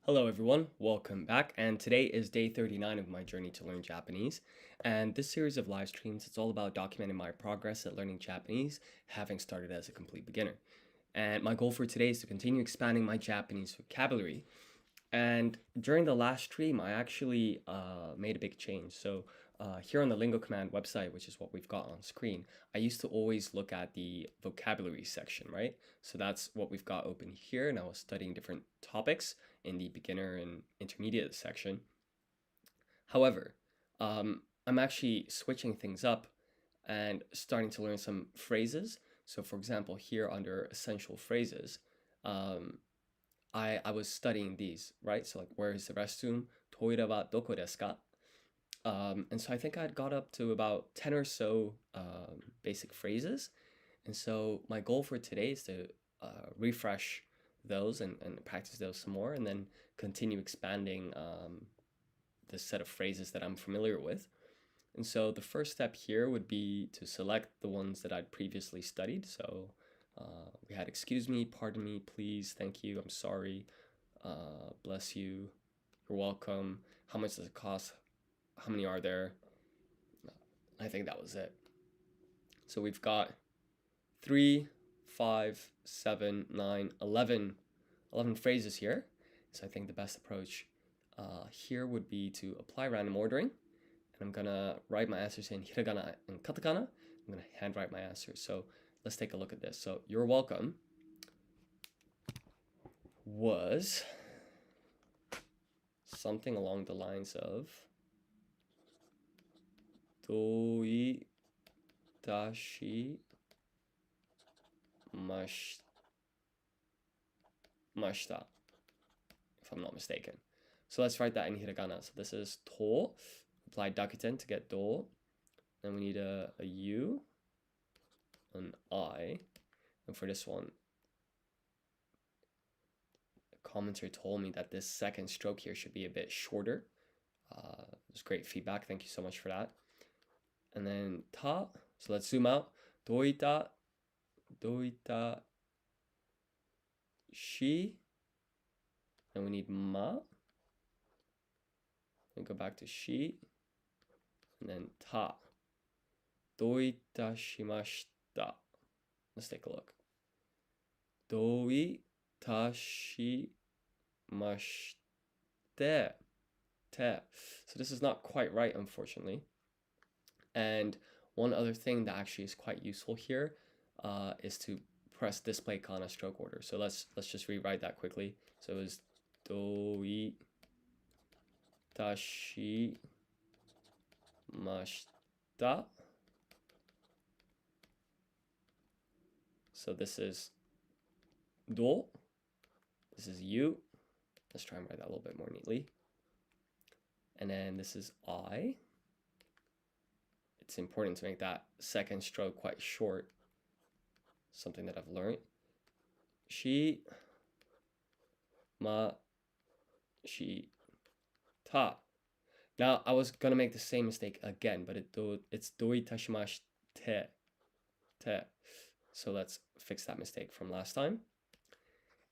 Hello everyone, welcome back, and today is day 39 of my journey to learn Japanese. And this series of live streams, it's all about documenting my progress at learning Japanese, having started as a complete beginner. And my goal for today is to continue expanding my Japanese vocabulary. And during the last stream, I actually made a big change. So here on the Lingo Command website, which is what we've got on screen, I used to always look at the vocabulary section, right? So that's what we've got open here, and I was studying different topics in the beginner and intermediate section. However, I'm actually switching things up and starting to learn some phrases. So for example, here under essential phrases, um, I was studying these, right? So like, where is the restroom? Toire wa doko desu ka? And so I think I'd got up to about 10 or so basic phrases. And so my goal for today is to refresh those and practice those some more, and then continue expanding the set of phrases that I'm familiar with. And so the first step here would be to select the ones that I'd previously studied. So we had excuse me, pardon me, please, thank you, I'm sorry, bless you, you're welcome, how much does it cost, how many are there? I think that was it. So we've got 3, 5, 7, 9, 11 phrases here. So I think the best approach here would be to apply random ordering. And I'm gonna write my answers in hiragana and katakana. I'm gonna handwrite my answers. So let's take a look at this. So you're welcome was something along the lines of doi dashi mashita, if I'm not mistaken. So let's write that in hiragana. So this is to, apply dakuten to get do. Then we need a u, an I, and for this one, the commenter told me that this second stroke here should be a bit shorter. It was great feedback. Thank you so much for that. And then ta, so let's zoom out. Doita shi. And we need ma. And go back to shi. And then ta. Doita shimashita. Let's take a look. Doita shimashite. Te. So this is not quite right, unfortunately. And one other thing that actually is quite useful here is to press display kana stroke order. So let's just rewrite that quickly. So it was doi tashi mashita. So this is do. This is you. Let's try and write that a little bit more neatly. And then this is I. It's important to make that second stroke quite short. Something that I've learned. Shi ma shi ta. Now I was gonna make the same mistake again, but it's doi tashimash te. So let's fix that mistake from last time.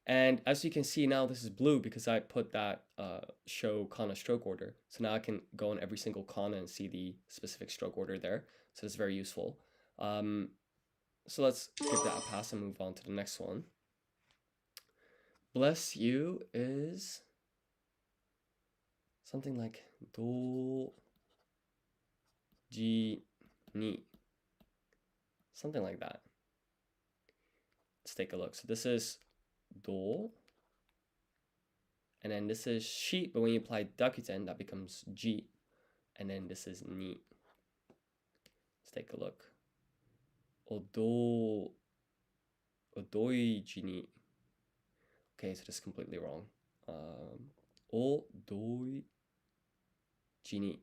And as you can see now, this is blue because I put that show kana stroke order. So now I can go on every single kana and see the specific stroke order there. So it's very useful. So let's give that a pass and move on to the next one. Bless you is something like do ji ni. Something like that. Let's take a look. So this is do, and then this is shi, but when you apply dakuten, that becomes ji, and then this is ni. Let's take a look. Odoiji ni. Okay, so this is completely wrong. Odoiji ni.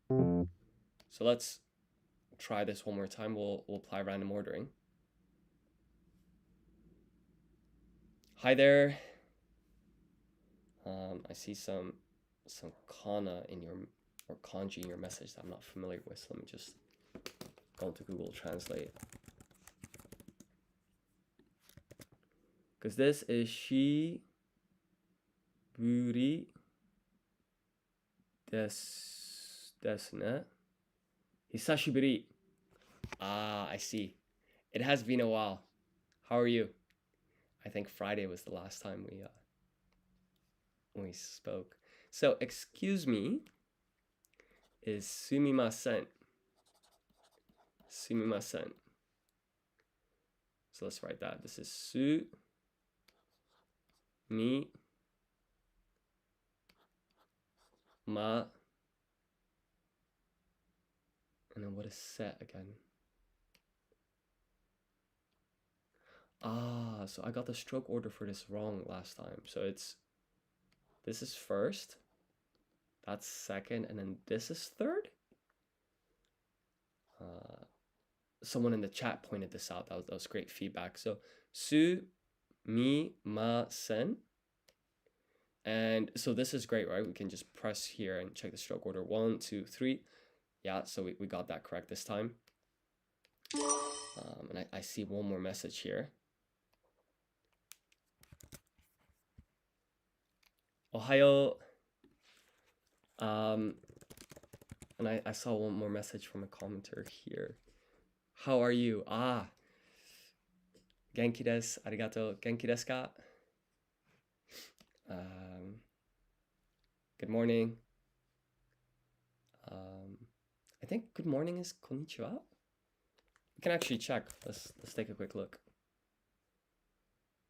So let's try this one more time. We'll apply random ordering. Hi there. I see some kana in your, or kanji in your message that I'm not familiar with. So let me just go into Google Translate. Because this is shi ぶりですね。久しぶり. Ah, I see. It has been a while. How are you? I think Friday was the last time we spoke. So, excuse me is sumimasen. Sumimasen. So let's write that. This is su mi ma. And then what is set again? Ah, so I got the stroke order for this wrong last time. So this is first, that's second, and then this is third. Someone in the chat pointed this out. That was great feedback. So su mi ma sen. And so this is great, right? We can just press here and check the stroke order. 1, 2, 3. Yeah, so we got that correct this time. And I see one more message here. Ohayo. And I saw one more message from a commenter here. How are you? Ah. Genki desu. Arigato. Genki desu ka? Good morning. I think good morning is konnichiwa. We can actually check. Let's take a quick look.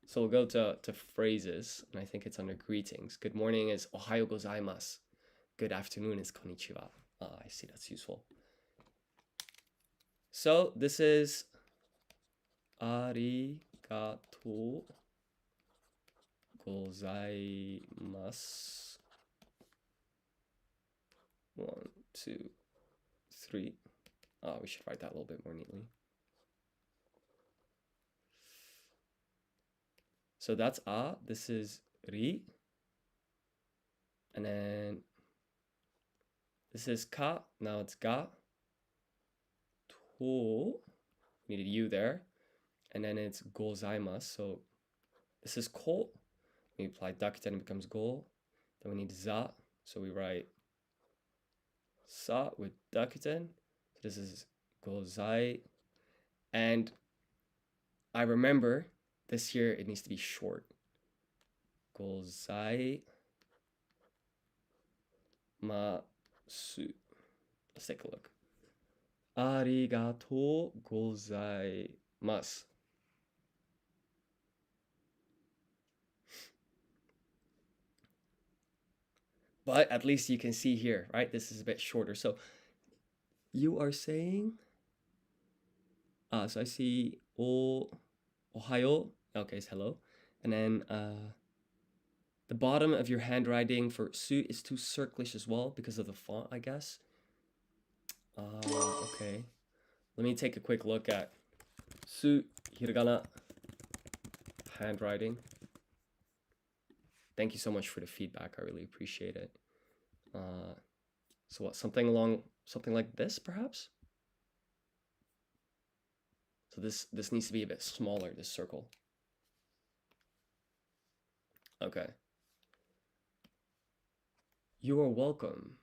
So we'll go to phrases, and I think it's under greetings. Good morning is ohayo gozaimasu. Good afternoon is konnichiwa. Ah, I see, that's useful. So this is arigatou gozaimasu. 1, 2, 3. We should write that a little bit more neatly. So that's a. This is ri. And then this is ka. Now it's ga. To. We needed you there. And then it's gozaimasu. So this is ko. We apply dakuten, it becomes go. Then we need za. So we write sa with dakuten. So this is gozai. And I remember this here, it needs to be short. Gozai masu. Let's take a look. Arigatou gozaimasu. But at least you can see here, right? This is a bit shorter. So you are saying, so I see ohayo. Okay, it's hello. And then the bottom of your handwriting for su is too circlish as well because of the font, I guess. Okay. Let me take a quick look at su hiragana handwriting. Thank you so much for the feedback. I really appreciate it. So what, something like this, perhaps? So this needs to be a bit smaller, this circle. Okay. You are welcome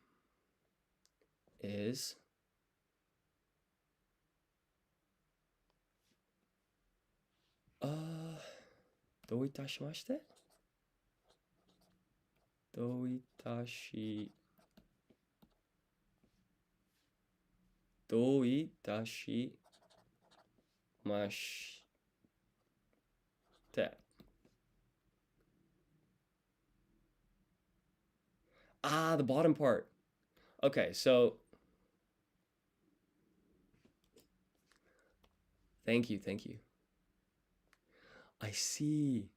isどういたしまして？どういたしまして。The bottom part. Okay, so thank you. I see.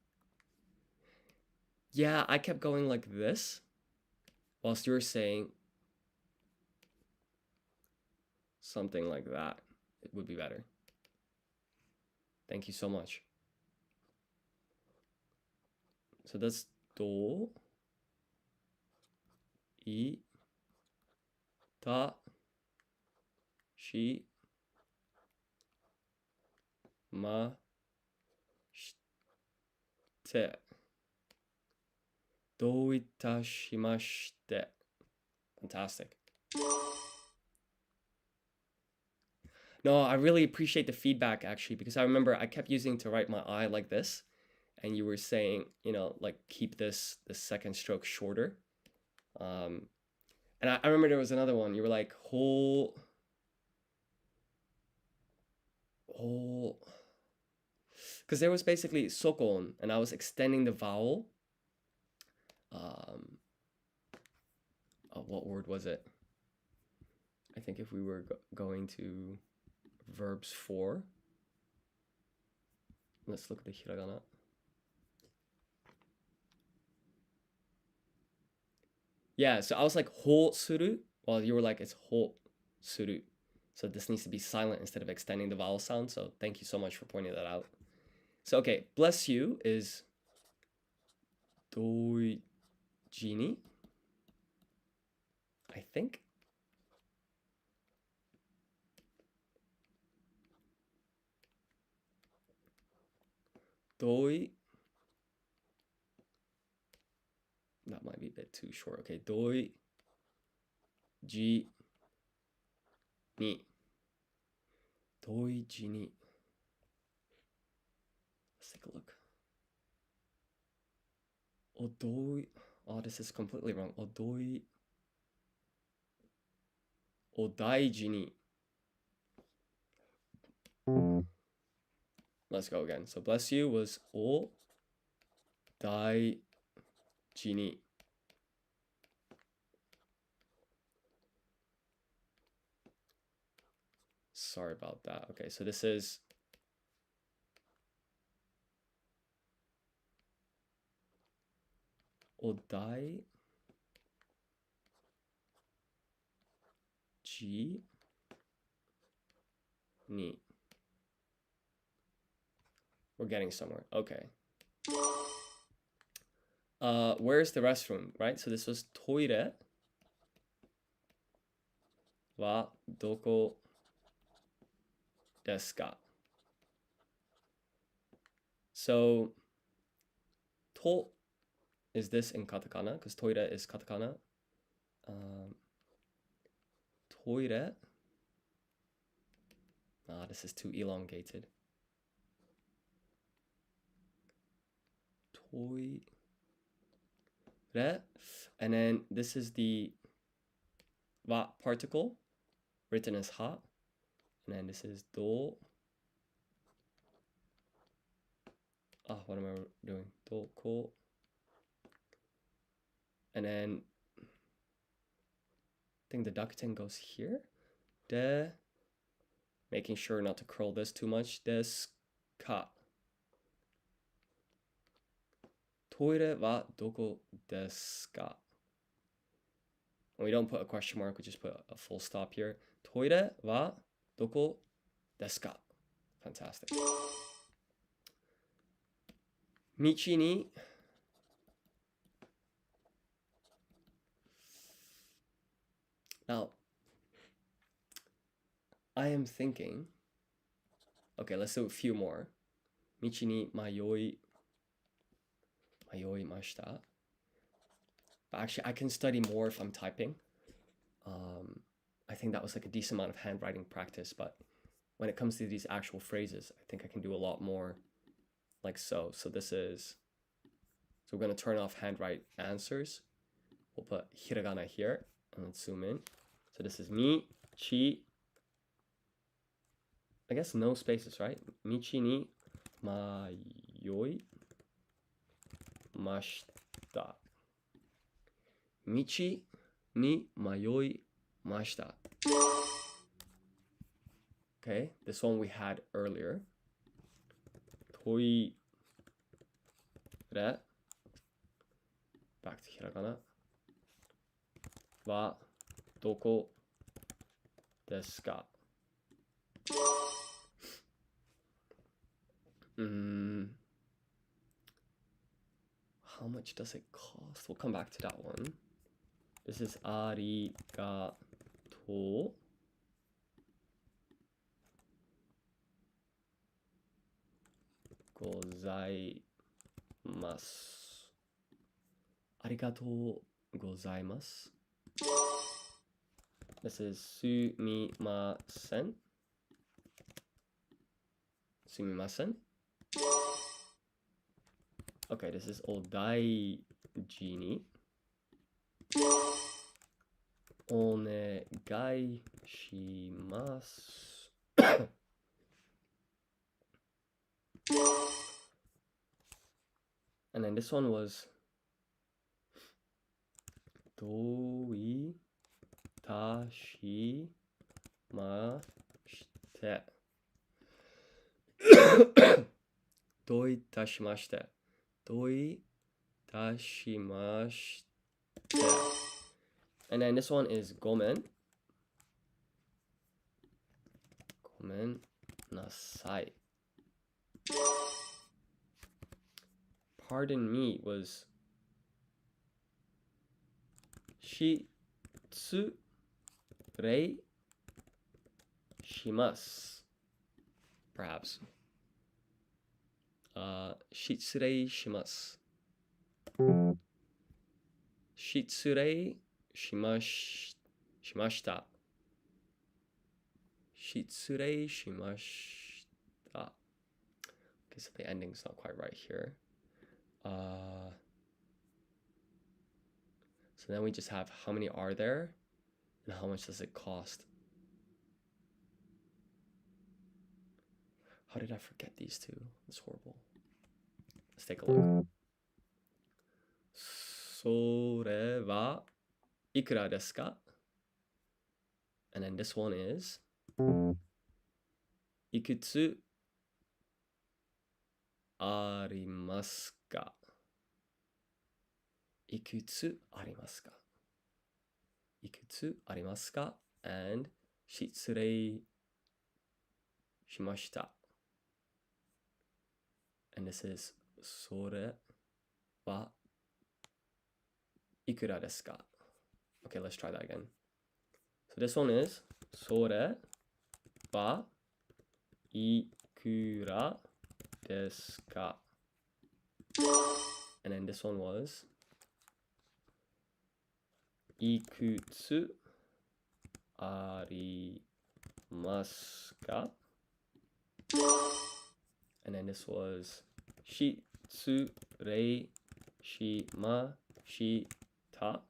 Yeah, I kept going like this whilst you were saying something like that. It would be better. Thank you so much. So that's do I ta shi ma shite. どういたしまして. Fantastic. No, I really appreciate the feedback actually, because I remember I kept using to write my I like this, and you were saying, like keep this second stroke shorter. And I remember there was another one. You were like whole, because there was basically sokon, and I was extending the vowel. What word was it? I think if we were going to verbs 4, let's look at the hiragana. Yeah, so I was like ho suru, while you were like it's ho suru. So this needs to be silent instead of extending the vowel sound. So thank you so much for pointing that out. So okay, bless you is doijini, I think. Doi. That might be a bit too short. Okay, doi ji ni. Doi ji ni. Let's take a look. Odoi. Oh, this is completely wrong. Odoi. Odaiji ni. Let's go again. So bless you was o daiji ni. Sorry about that. Okay, so this is odai ji ni. We're getting somewhere. Okay. Where's the restroom, right? So this was toire wa doko desu ka? So to is this in katakana, because toire is katakana. Toire. This is too elongated. Toire. And then this is the wa particle written as ha. And then this is do. What am I doing? Do ko. And then I think the dakuten goes here. De. Making sure not to curl this too much. Desu ka. Toire wa doko desu ka? When we don't put a question mark, we just put a full stop here. Toire wa doko desu ka? Fantastic. Michi ni. Now, I am thinking, okay, let's do a few more. Michi ni mayoimashita. But actually, I can study more if I'm typing. I think that was like a decent amount of handwriting practice, but when it comes to these actual phrases, I think I can do a lot more like so. So this is, so we're going to turn off handwrite answers. We'll put hiragana here, and let's zoom in. So this is mi, chi, I guess no spaces, right? Michi ni mayoi mashita. Michi ni mayoi mashita. Okay, this one we had earlier. Toire. Back to hiragana. Wa doko desu ka? How much does it cost? We'll come back to that one. This is arigato gozaimasu. arigatou gozaimasu. This is sumimasen. Sumimasen. Okay, this is odaiji ni. Onegai shimasu. And then this one was doi tashimashite. Doi tashimashite. Doi tashimashite. And then this one is gomen. Gomen nasai. Pardon me was shitsurei shimasu. Perhaps. Shitsurei shimasu. Shitsurei shimashita. Shitsurei shimashita. Okay, so the ending's not quite right here. So then we just have how many are there and how much does it cost. How did I forget these two? It's horrible. Let's take a look. それはいくらですか? And then this one is いくつありますか? いくつありますか? いくつありますか? And 失礼しました. And this is それはいくらですか? Okay, let's try that again. So this one is それはいくらですか? And then this one was いくつありますか? And then this was 失礼しました.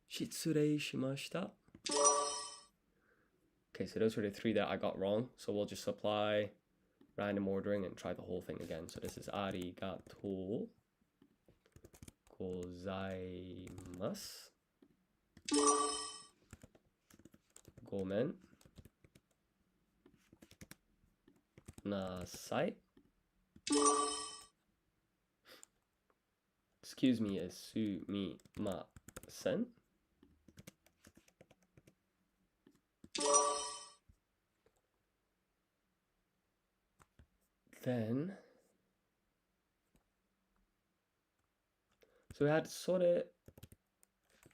失礼しました. Okay, so those were the three that I got wrong. So we'll just apply random ordering and try the whole thing again. So this is ありがとうございます. ごめんなさい. Excuse me is すみません. Then, so we had それ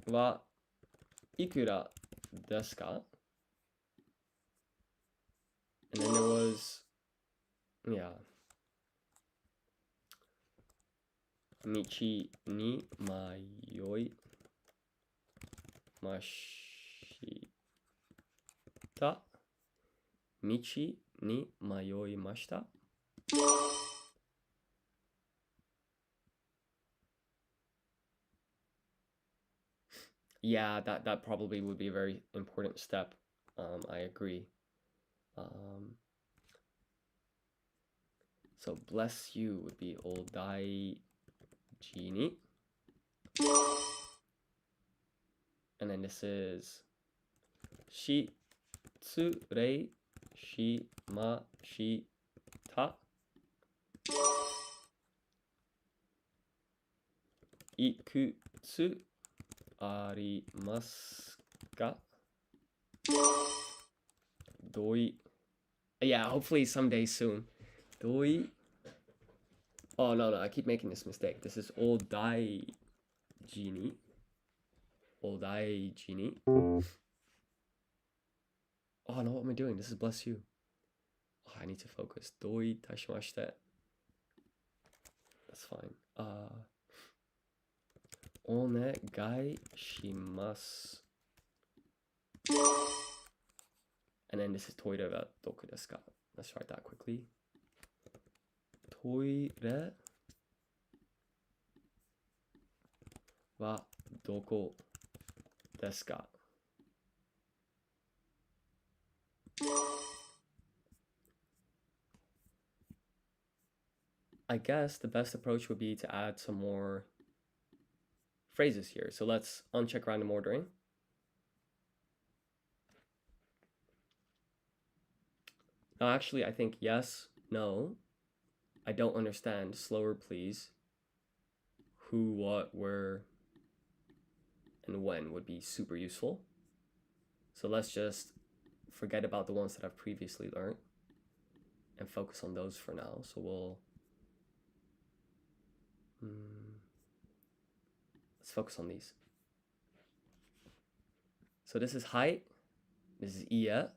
はいくらですか? And then there was, yeah, 道に迷いました。道に迷いました. Yeah, that probably would be a very important step. I agree. So bless you would be お大事に. And then this is 失礼しました. いくつありますか? どい Yeah, hopefully someday soon. どい Oh, no, I keep making this mistake. This is お大事に. お大事に. Oh, no, what am I doing? This is bless you. Oh, I need to focus. どういたしまして. That's fine. onegai shimasu. And then this is toire wa doku desu ka? Let's write that quickly. Toire wa doko desu ka? I guess the best approach would be to add some more phrases here. So let's uncheck random ordering. Now, actually, I think yes, no, I don't understand, slower please, who, what, where, and when would be super useful. So let's just forget about the ones that I've previously learned and focus on those for now. So let's focus on these. So this is hai, this is iya,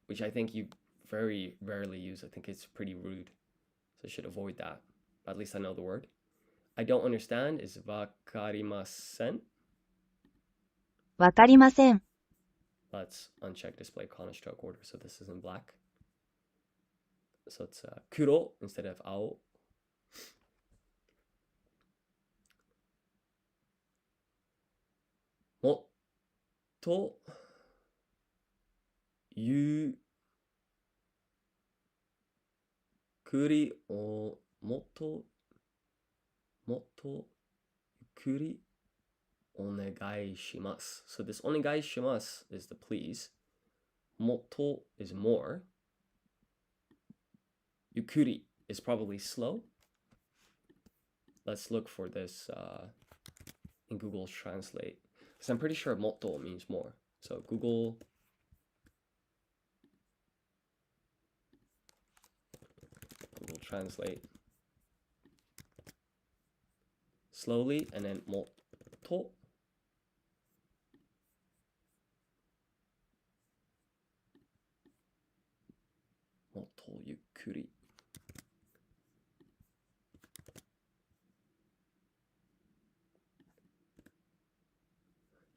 which I think you very rarely use. I think it's pretty rude, so I should avoid that. But at least I know the word. I don't understand is wakarimasen. わかりません。 Let's uncheck display chronostroke order, so this is in black. So it's kuro instead of ao. Motto yukuri o motto yukuri onegai shimasu. So this onegai shimasu is the please. Motto is more. Yukuri is probably slow. Let's look for this in Google Translate, because I'm pretty sure motto means more. So Google Translate slowly, and then motto. Motto yukuri.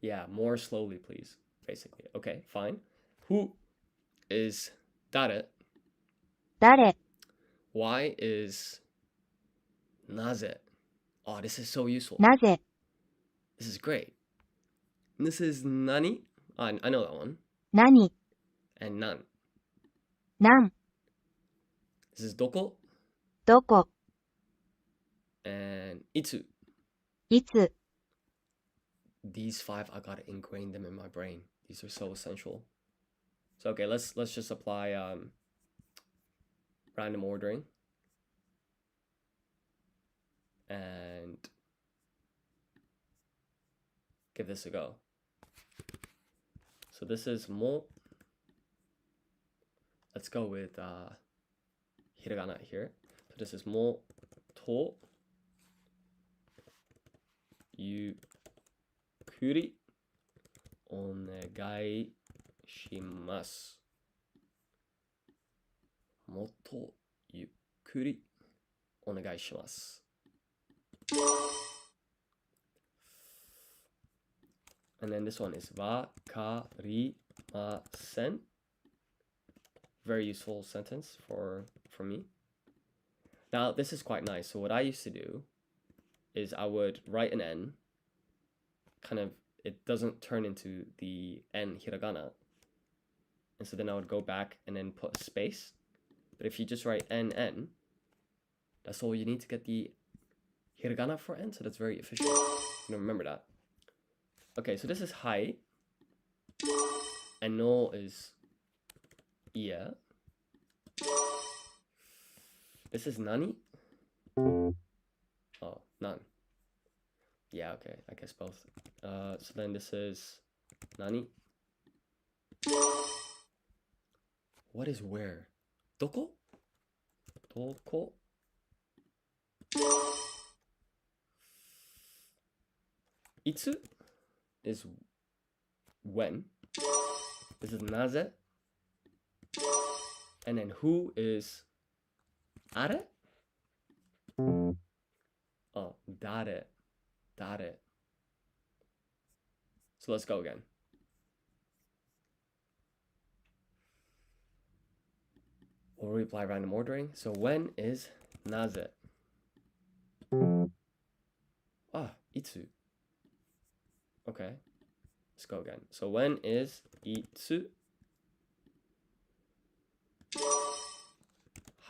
Yeah, more slowly, please, basically. Okay, fine. Who is dare? 誰 Why is naze? Oh, this is so useful. なぜ This is great. This is nani? I know that one. 何 And nan. なん This is doko どこ and itsu. いつ These 5, I gotta ingrain them in my brain. These are so essential. So okay, let's just apply random ordering and give this a go. So this is mo. Let's go with hiragana here. So this is mo to yukuri onegai shimasu. Moto yukuri onegai shimasu. And then this one is wakarimasen. Very useful sentence for me. Now this is quite nice. So what I used to do is I would write an N, kind of, it doesn't turn into the N hiragana, and so then I would go back and then put a space. But if you just write NN, that's all you need to get the hiragana for N, so that's very efficient. You know, remember that. Okay, so this is hai, and no is iya. This is nani. Oh, nan. Yeah, okay, I guess both. So then this is nani. What is where? Doko? Doko? Itsu is when. This is naze. And then who is are? Oh, dare. dare. So let's go again. We'll reply random ordering. So when is naze? Ah, itsu. Okay. Let's go again. So when is itsu?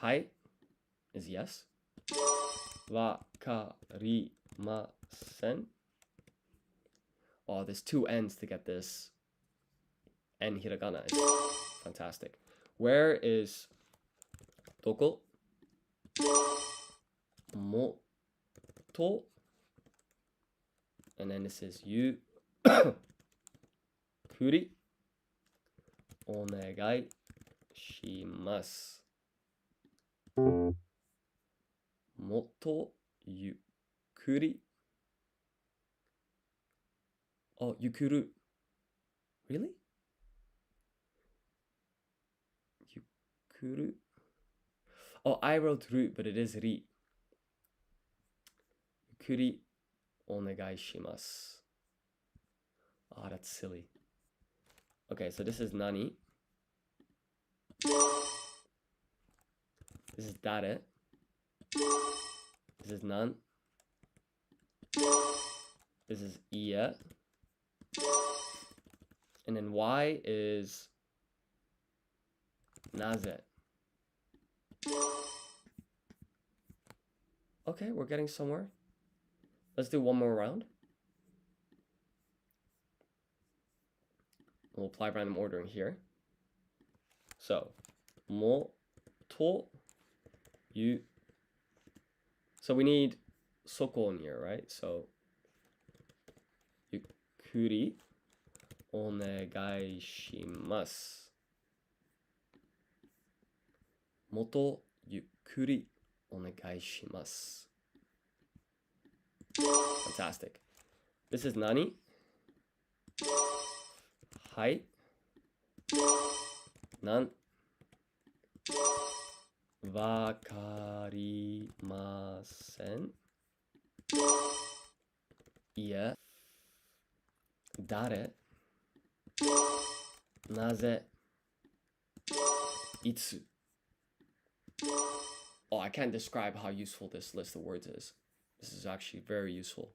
Hai is yes. Wakarimasen. Oh, there's two N's to get this N hiragana. It's fantastic. Where is doko? Moto. And then this is you. Kuri. Onegai shimasu. Moto yukuri. Oh, yukuru. Really? Yukuru. Oh, I wrote ru, but it is ri. Yukuri onegai shimasu. Ah, that's silly. Okay, so this is nani. This is dare. This is nan. This is iya. And then y is naze. Okay, we're getting somewhere. Let's do one more round. We'll apply random ordering here. So, mo, to, you. So we need soko in here, right? So, yukuri onegai shimasu. Moto yukuri onegai shimasu. Fantastic. This is nani? Hai. Nan. Wakarimasen. Iya. Dare. Naze. Itsu. Oh, I can't describe how useful this list of words is. This is actually very useful.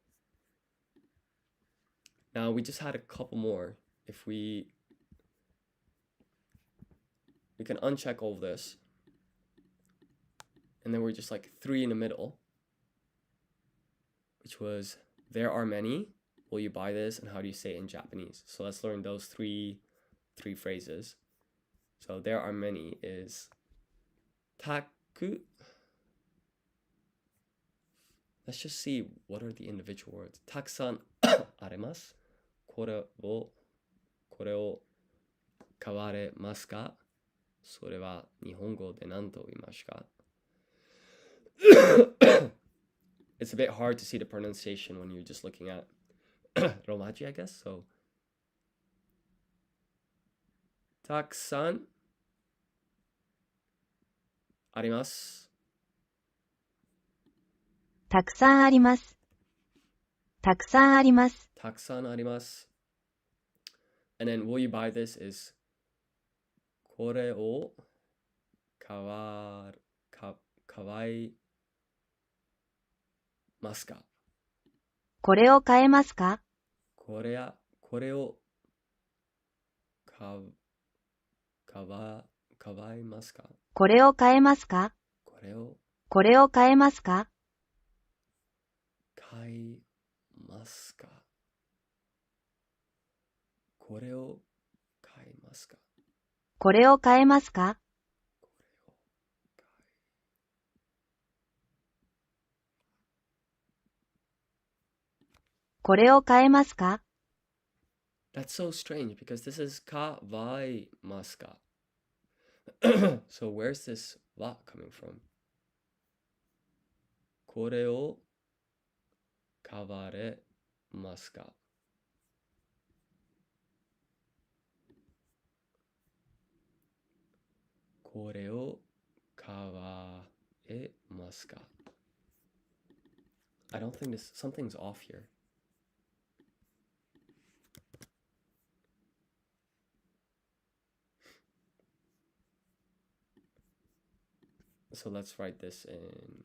Now, we just had a couple more. If we can uncheck all of this. And then we're just like 3 in the middle. Which was, there are many. Will you buy this? And how do you say it in Japanese? So let's learn those three phrases. So there are many is taku. Let's just see what are the individual words. Takusan aremasu. Kore o kawaremasu ka? Sore wa nihongo de nan to iimasu ka? It's a bit hard to see the pronunciation when you're just looking at Romaji, I guess. So, takusan arimasu. たくさんあります。たくさんあります。 Takusan arimasu. And then, will you buy this is kore o kawaimasu ka? これを買えますか？これを買いますか？これを買えますか？これをこれを買えますか？買いますか？これを買いますか？これを買えますか？これを買えますか？ That's so strange because this is kawaimasu ka. So where's this wa coming from? これを買われますか？これを買われますか？ I don't think something's off here. So let's write this in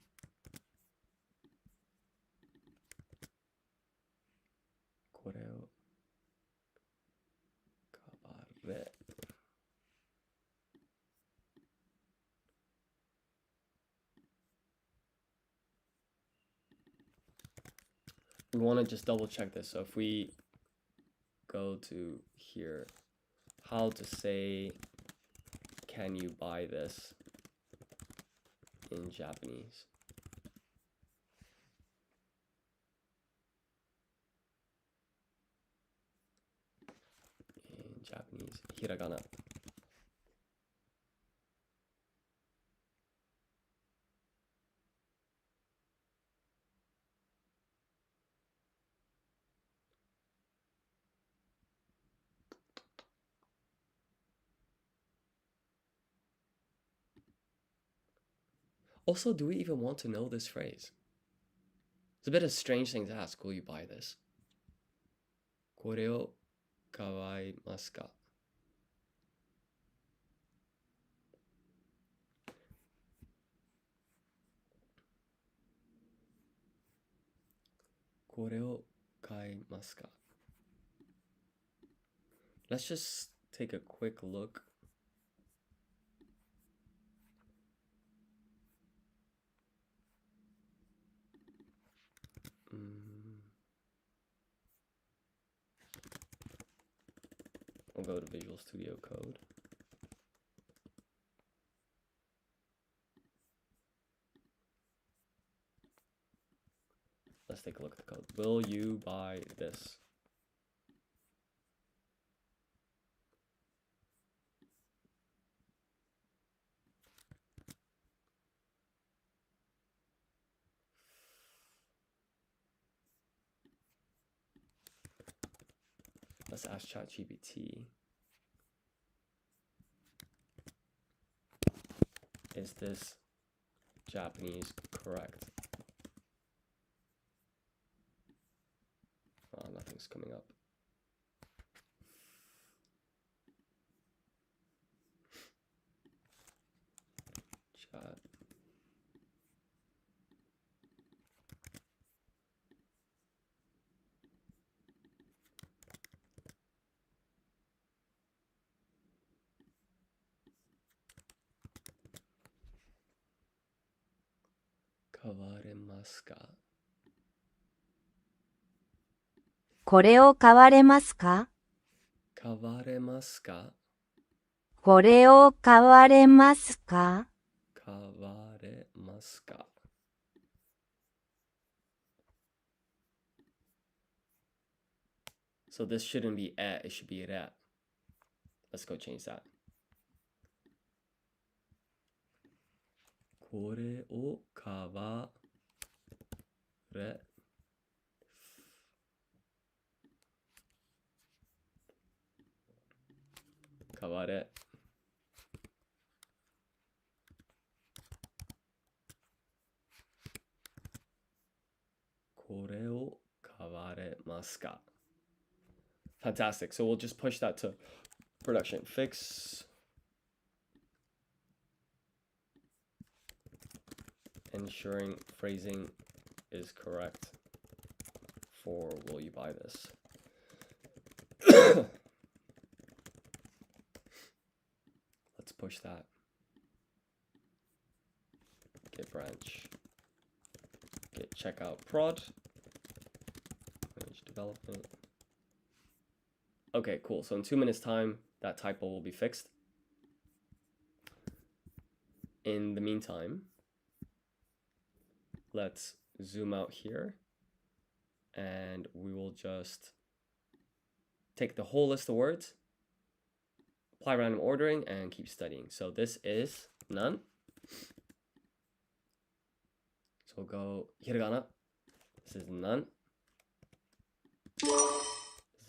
koreo kaware. We want to just double check this. So if we go to here, how to say, can you buy this in Japanese? In Japanese, hiragana. Also, do we even want to know this phrase? It's a bit of a strange thing to ask. Will you buy this? これを買いますか? Let's just take a quick look. We'll go to Visual Studio Code. Let's take a look at the code. Will you buy this? Let's ask ChatGPT. Is this Japanese correct? Oh, nothing's coming up. Chat. Kawaremasu ka? これを買われますか? 買われますか? これを買われますか? 買われますか? So this shouldn't be it should be re. Let's go change that. これを買われ買われこれを買われますか? Fantastic. So we'll just push that to production. Fix ensuring phrasing is correct for will you buy this? Let's push that. Git branch. Git checkout prod. Manage development. Okay, cool. So in 2 minutes time, that typo will be fixed. In the meantime, let's zoom out here and we will just take the whole list of words, apply random ordering, and keep studying. So this is nan. So we'll go hiragana. This is nan.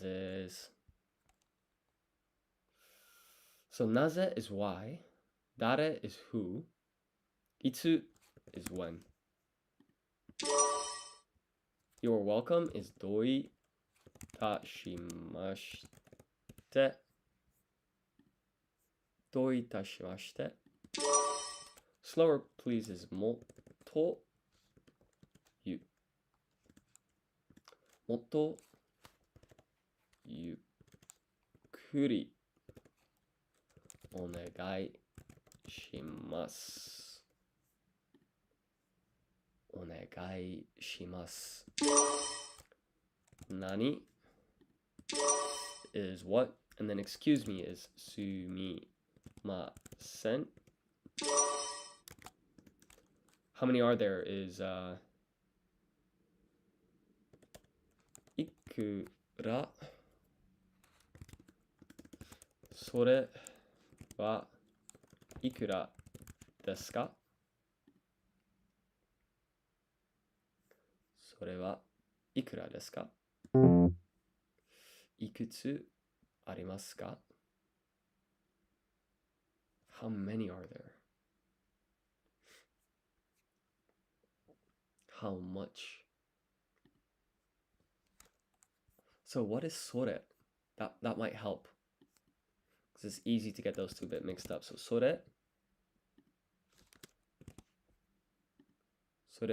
This is... So naze is why, dare is who, itsu is when. You're welcome is doi tashimashite. Doi tashimashite. Slower, please, is もっとゆもっとゆっくりお願いします。お願いします。何 is what, and then excuse me is すみません. How many are there is いくらそれはいくらですかそれはいくらですかいくつありますか How many are there? How much? So what is それ? That might help. Because it's easy to get those two a bit mixed up. So それ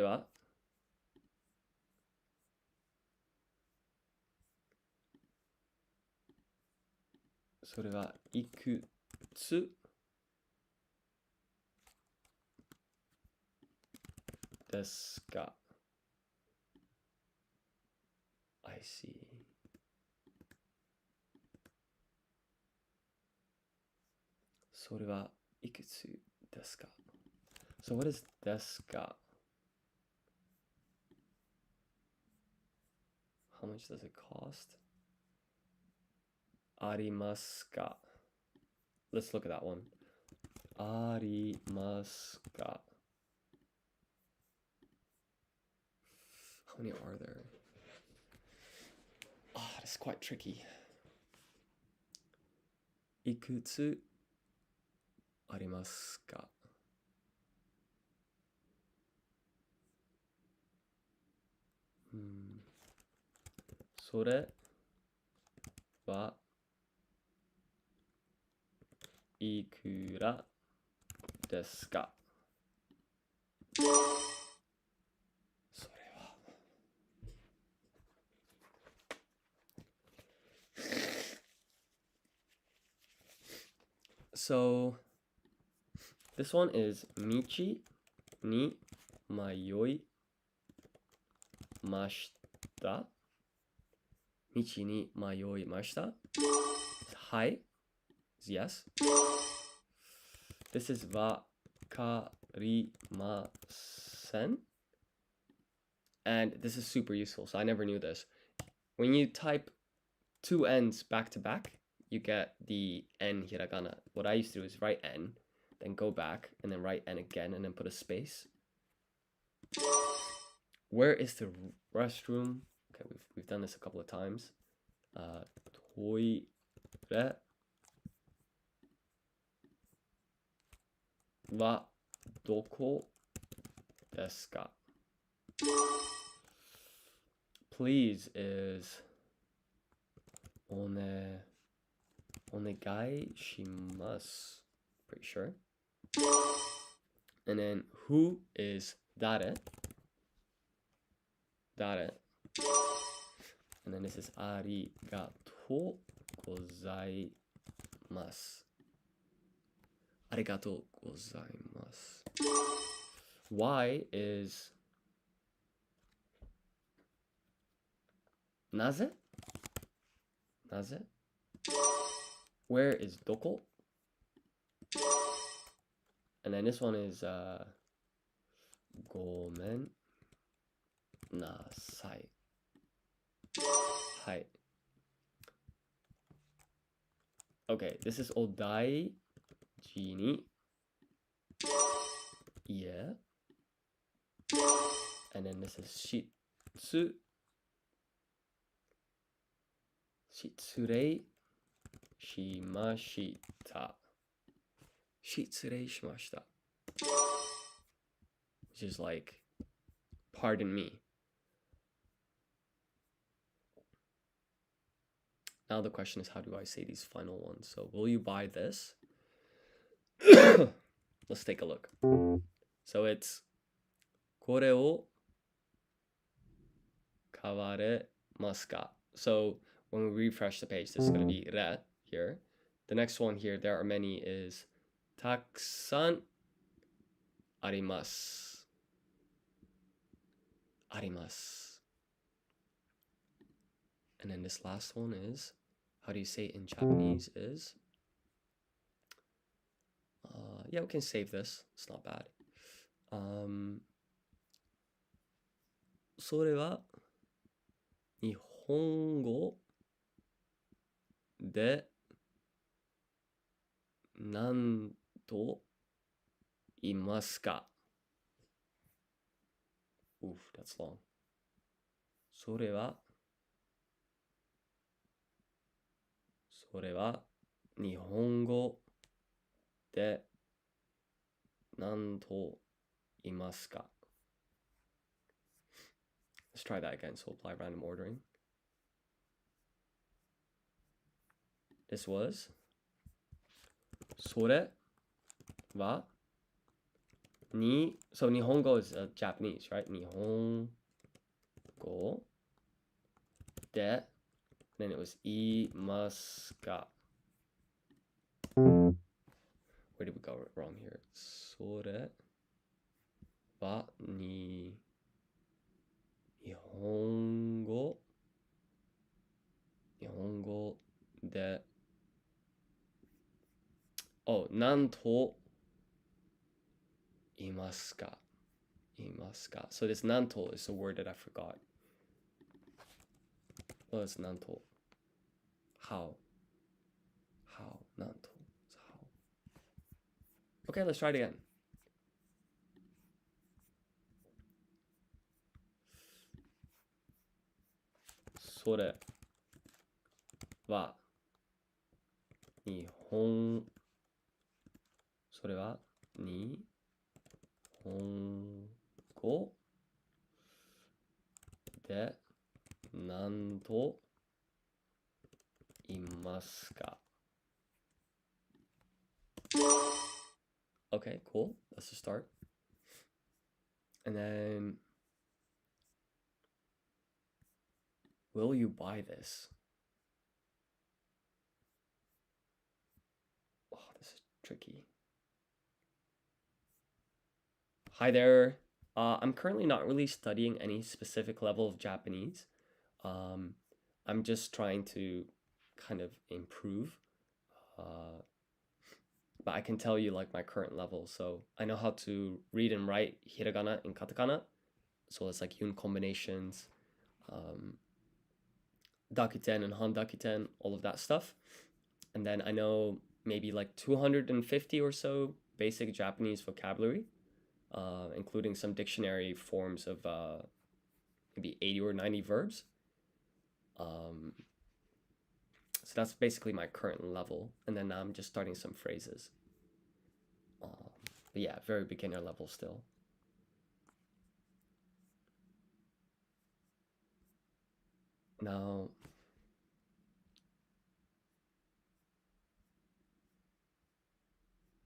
はそれはいくつですか I see. それはいくつですか So what is ですか How much does it cost? ありますか Let's look at that one. ありますか How many are there? That's quite tricky. いくつありますかそれはいくらですかそれはSo this one is 道に迷いました道に迷いました Hi is yes. This is わかりません And this is super useful, so I never knew this. When you type two N's back to back, you get the N hiragana. What I used to do is write N, then go back, and then write N again, and then put a space. Where is the restroom? Okay, we've done this a couple of times. トイレはどこですか Please is お願いします Pretty sure. And then who is 誰 And then this is ありがとうございますありがとうございます Why is なぜ Where is どこ And then this one is ごめんなさいはい Okay, this is お大事にYeah. And then this is 失礼しました失礼しました Which is like pardon me. Now the question is, how do I say these final ones? So will you buy this? Let's take a look. So it's これを買われますか? So when we refresh the page, this is going to be れ here. The next one here, there are many, is たくさんあります。あります。And then this last one is, how do you say it in Japanese is, yeah, we can save this. It's not bad. それは日本語で何と言いますか? Oof, that's long. それは日本語で何と言いますか? Let's try that again. So apply random ordering. This was それはに so 日本語 is Japanese, right? 日本語で then it was 言いますか? Where did we go wrong here? それは日本語で何と言いますか? So this 何と is a word that I forgot. Well, it's 何と. How? 何と. So how? Okay, let's try it again. それは日本語で何と言いますか? Okay, cool. Let's just start. And then, will you buy this? Oh, this is tricky. Hi there. I'm currently not really studying any specific level of Japanese. I'm just trying to kind of improve. But I can tell you like my current level. So I know how to read and write hiragana and katakana. So it's like yun combinations, dakuten and handakuten, all of that stuff. And then I know maybe like 250 or so basic Japanese vocabulary, including some dictionary forms of maybe 80 or 90 verbs. So that's basically my current level. And then I'm just starting some phrases. But yeah, very beginner level still. Now,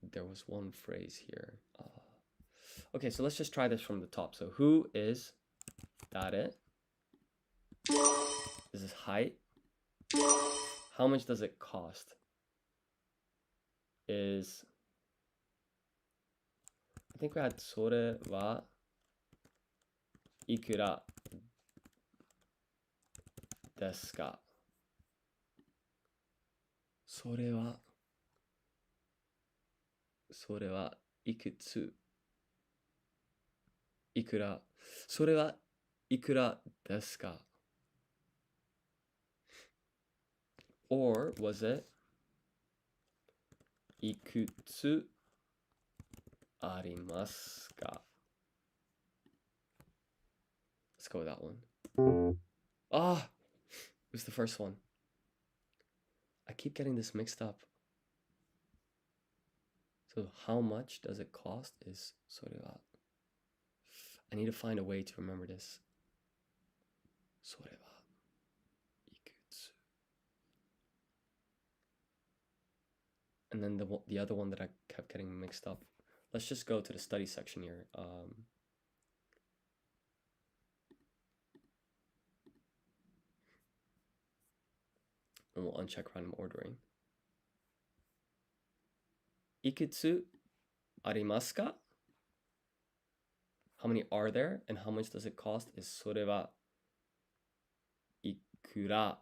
there was one phrase here. Okay, so let's just try this from the top. So who is dare? This is height. How much does it cost? Is, I think we had それはいくらですか? それはいくついくらそれはいくらですか? Or was it いくつありますか? Let's go with that one. Ah, it was the first one. I keep getting this mixed up. So how much does it cost is それは. I need to find a way to remember this. それはいくつ. And then the other one that I kept getting mixed up. let's just go to the study section here. And we'll uncheck random ordering. Ikutsu arimasu ka? How many are there and how much does it cost? Is それはいくら?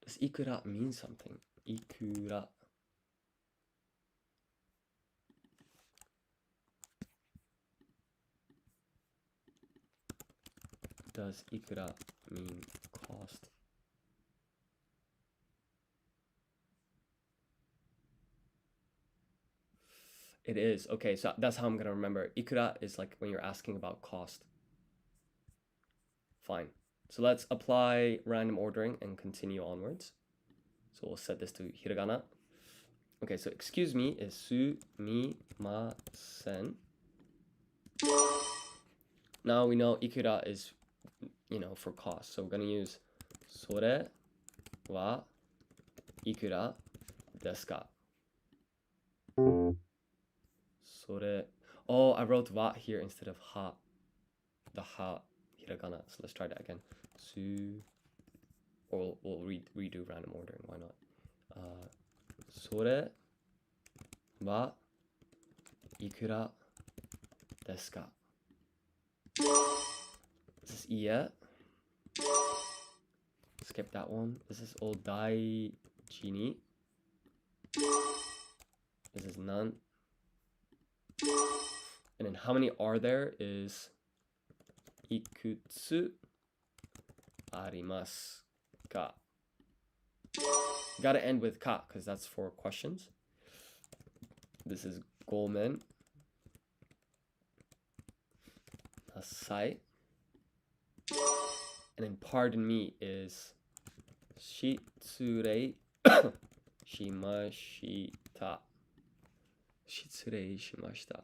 Does いくら mean something? いくら. Does いくら mean cost? It is. Okay, so that's how I'm going to remember. いくら is like when you're asking about cost. Fine. So let's apply random ordering and continue onwards. So we'll set this to hiragana. Okay, so excuse me is すみません. Now we know いくら is, for cost. So we're going to use それはいくらですか? Oh, I wrote wa here instead of ha. The ha, hiragana. So let's try that again. Or we'll redo random ordering. Why not? それはいくらですか? This is iya. Skip that one. This is odai ni. This is none. And then how many are there is ikutsu arimasu ka. Gotta end with ka because that's for questions. This is gomen nasai. And then pardon me is shitsurei shimashita. Shitsurei shimashita.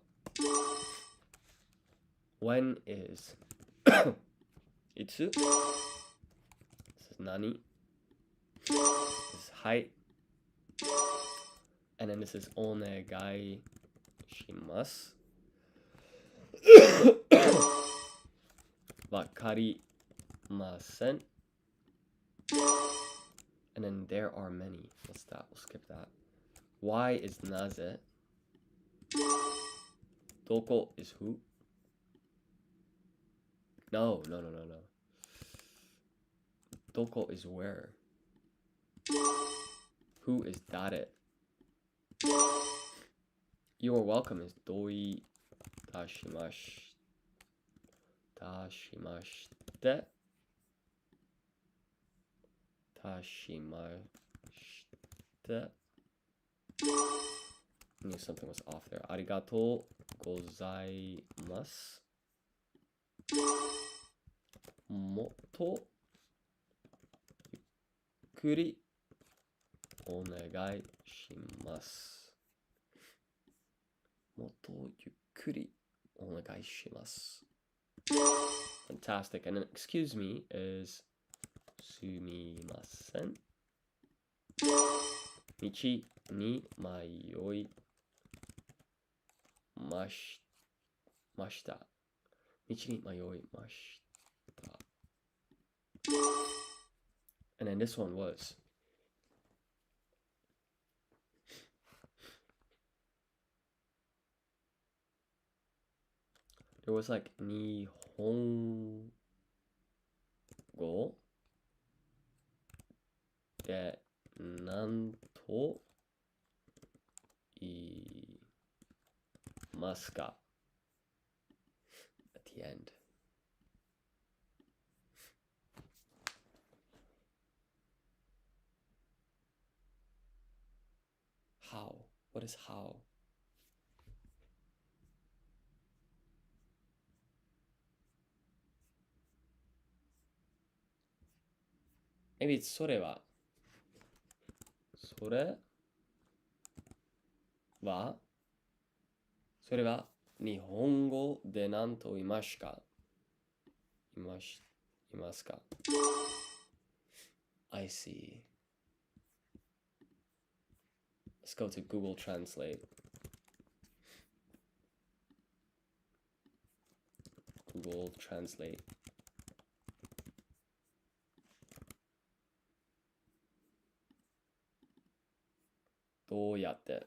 When is itsu? This is nani. This is hai. And then this is onegai shimasu. Wakarimasen. And then there are many. What's that? We'll skip that. Why is naze? Doko is who? No. Doko is where? Who is dare? You are welcome is doi tashimashite. I knew something was off there. Arigatou gozaimasu. Motto yukkuri onegai shimasu. Motto yukkuri onegai shimasu. Fantastic. And then excuse me is sumimasen. Michi ni mayoi mashita. Michi ni mayoi mashita. And then this one was there was like Nihongo de nanto imasu ka at the end. How? What is how? Maybe it's それは日本語で何と言いますか? I see. Let's go to Google Translate. Google Translate. 도야떼.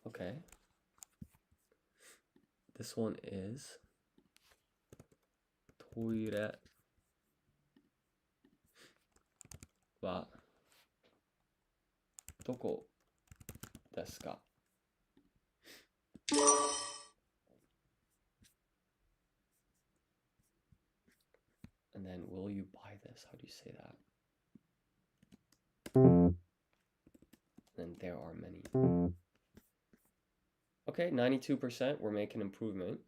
Okay. This one is 토이레 와 도코 desu ka? And then, will you buy this? How do you say that? And there are many. Okay, 92%. We're making improvement.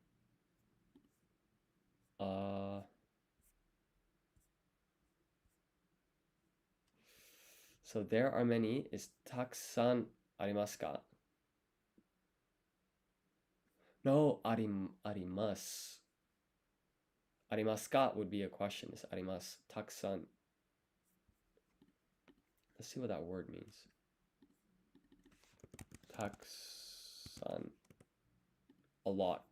So there are many is taksan arimasu ka? No, arimasu. Arimasu ka would be a question. It's arimasu. Taksan. Let's see what that word means. Taksan. A lot.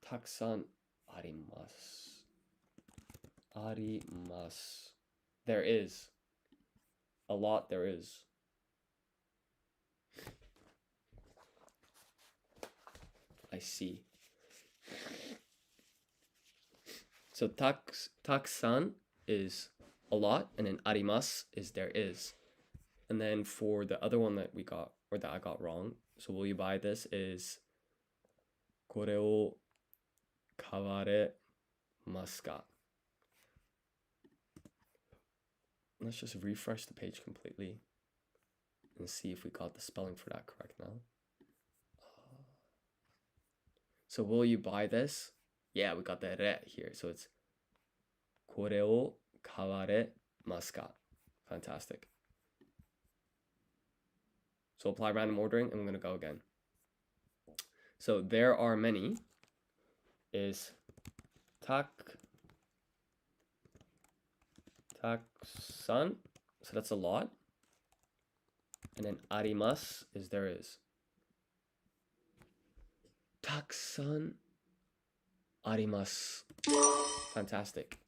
Taksan arimasu. Arimasu. There is. A lot there is. I see. So taksan is a lot, and then arimasu is there is. And then for the other one that we got, or that I got wrong, so will you buy this, is これを買われますか? Let's just refresh the page completely and see if we got the spelling for that correct now. So will you buy this? Yeah, we got the re here. So it's これを買われますか? Fantastic. So apply random ordering, and I'm going to go again. So there are many is taksan, so that's a lot. And then arimasu is there is. Taksan arimasu. Fantastic.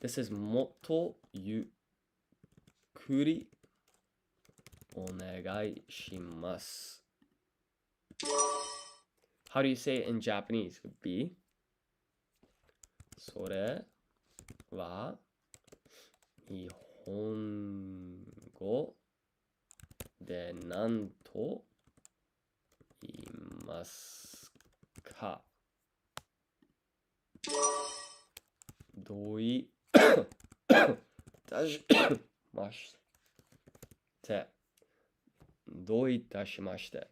This is motto yukkuri onegai shimasu. How do you say it in Japanese? Would be それは日本語で何と言いますか? どういたしましてどういたしまして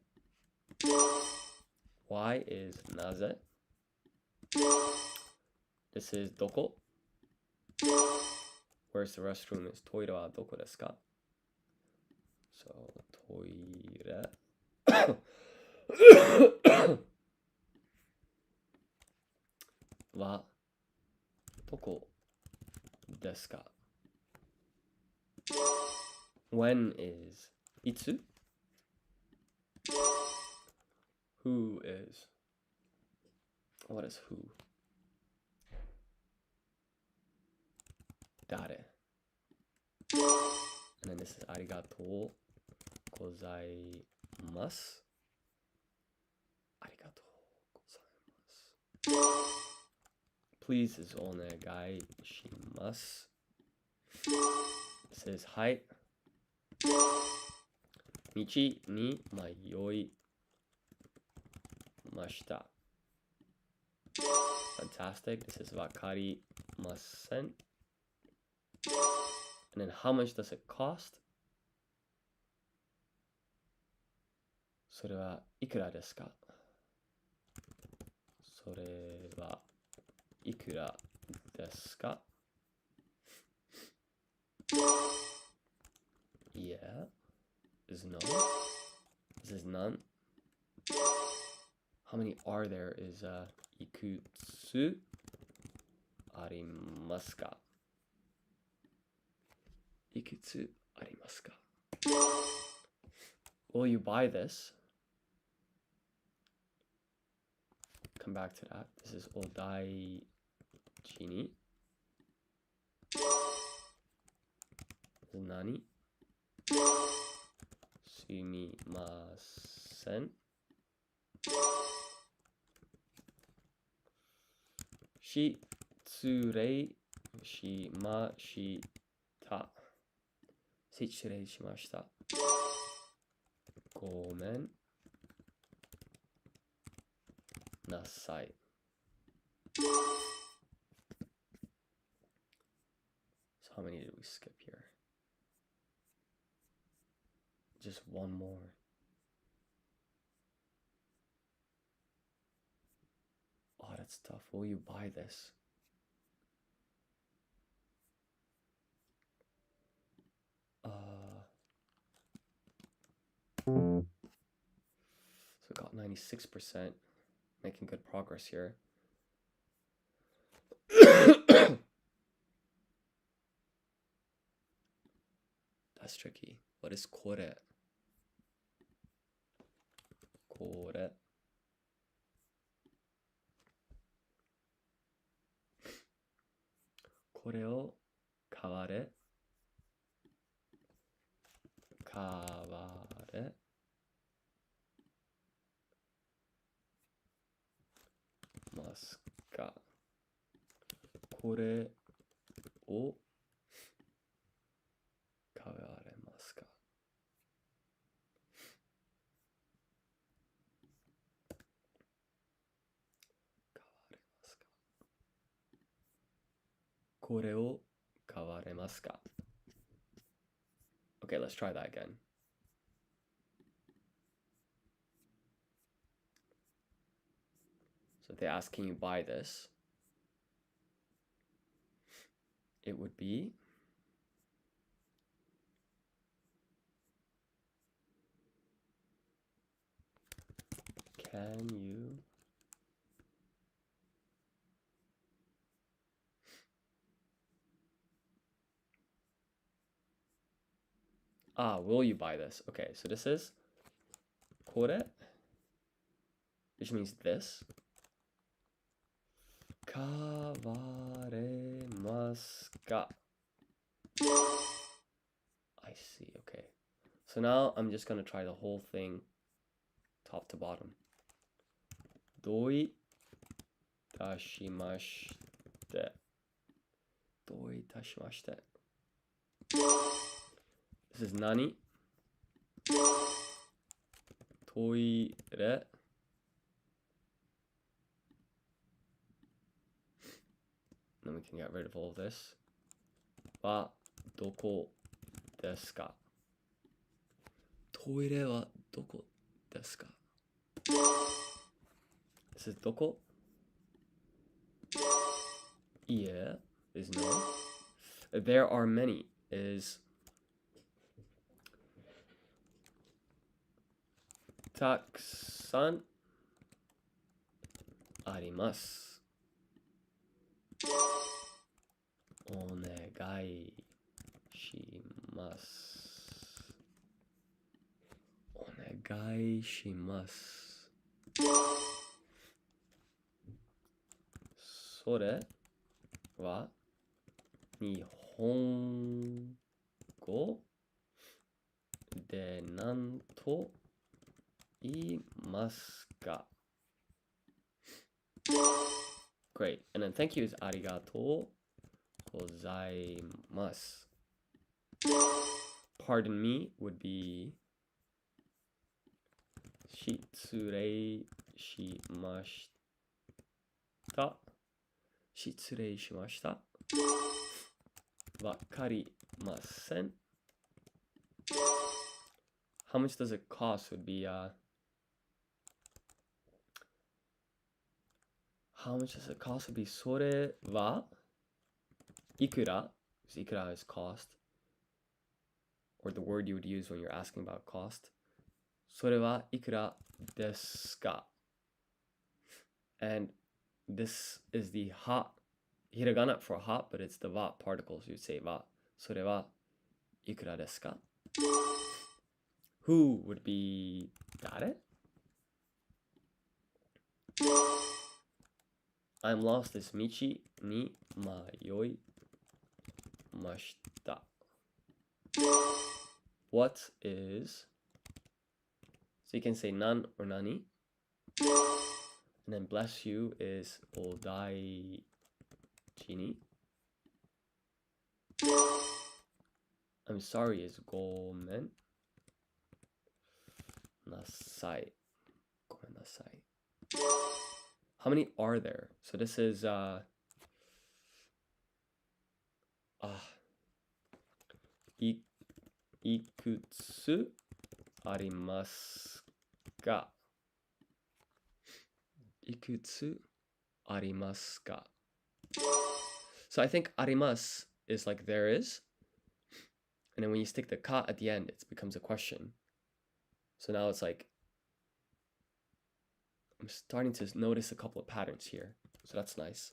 Why is なぜ This is どこ Where's the restroom is トイレはどこですか? So トイレはどこですか? When is いつ? Who is? What is who? 誰? And then this is ありがとうございます。ありがとうございます。Please is お願いします。This is はい。道に迷いました。Fantastic. This is わかりません。And then how much does it cost? それはいくらですか? それはいくらですか? Yeah is no. This is none. How many are there is いくつありますか? いくつありますか? Will you buy this? Come back to that. This is odaiji ni. This is nani? Sumimasen. Shitsurei shimashita. Shitsurei shimashita. Gomen nasai. So how many did we skip here? Just one more. Oh, that's tough. Will you buy this? So got 96%. Making good progress here. That's tricky. What is kore? Kore. Kore o kaware. Kaware. Masu ka? Kore o kawaremasu ka? Kawaremasu ka? Kore o kawaremasu ka? Okay, let's try that again. So if they ask, can you buy this? It would be can you will you buy this? Okay, so this is kore, which means this. Kawaremasu ka? I see, okay. So now I'm just gonna try the whole thing top to bottom. Doi itashimashite. Doi itashimashite. This is nani? Toire. Then we can get rid of all of this. Wa doko desu ka? Toire wa doko desu ka? This is doko. Ie is no. There are many is takusan arimasu. Onegai shimasu. Onegai shimasu. Sore wa Nihongo de nan to iimasu ka? Great. And then thank you is arigatou gozaimasu. Pardon me would be shitsurei shimashita. Shitsurei shimashita. Wakarimasen. How much does it cost would be how much does it cost would be sore wa ikura, because ikura is cost, or the word you would use when you're asking about cost. Sore wa ikura desu ka? And this is the ha, hiragana for ha, but it's the wa particles. You'd say wa. Sore wa ikura desu ka? Who would be dare? I'm lost this 道に迷いました。What is, so you can say nan or nani, and then bless you is お大事に. I'm sorry is ごめんなさい. ごめんなさい. How many are there? So this isいくつありますか? いくつありますか? So I think あります is like there is, and then when you stick the ka at the end, it becomes a question. So now it's like I'm starting to notice a couple of patterns here, so that's nice.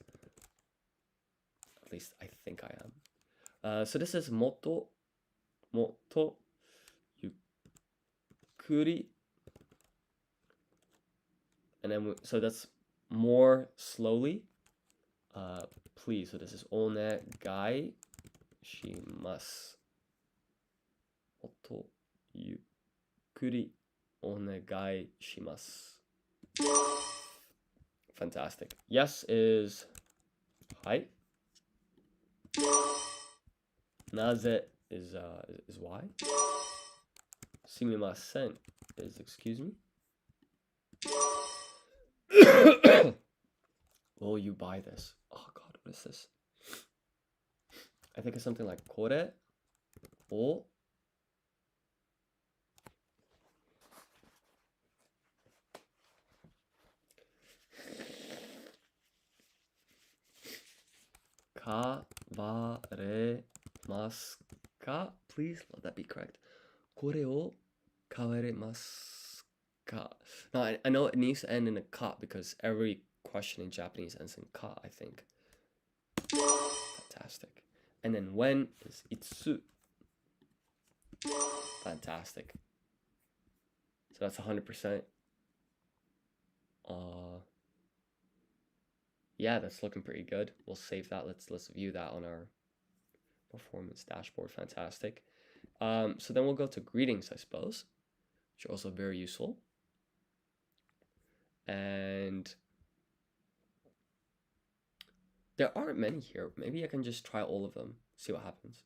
At least I think I am. So this is もっとゆっくり, and then so that's more slowly. Please. So this is お願いします. もっとゆっくりお願いします. Fantastic. Yes is はい. なぜ is why. すみません is excuse me. Will you buy this? Oh god, what is this? I think it's something like これを買われますか? Please let that be correct. これを買われますか? Now I know it needs to end in a ka because every question in Japanese ends in ka, I think. Fantastic. And then when is itsu. Fantastic. So that's 100%. Yeah, that's looking pretty good. We'll save that. Let's view that on our performance dashboard. Fantastic. So then we'll go to greetings, I suppose, which are also very useful. And there aren't many here. Maybe I can just try all of them, see what happens.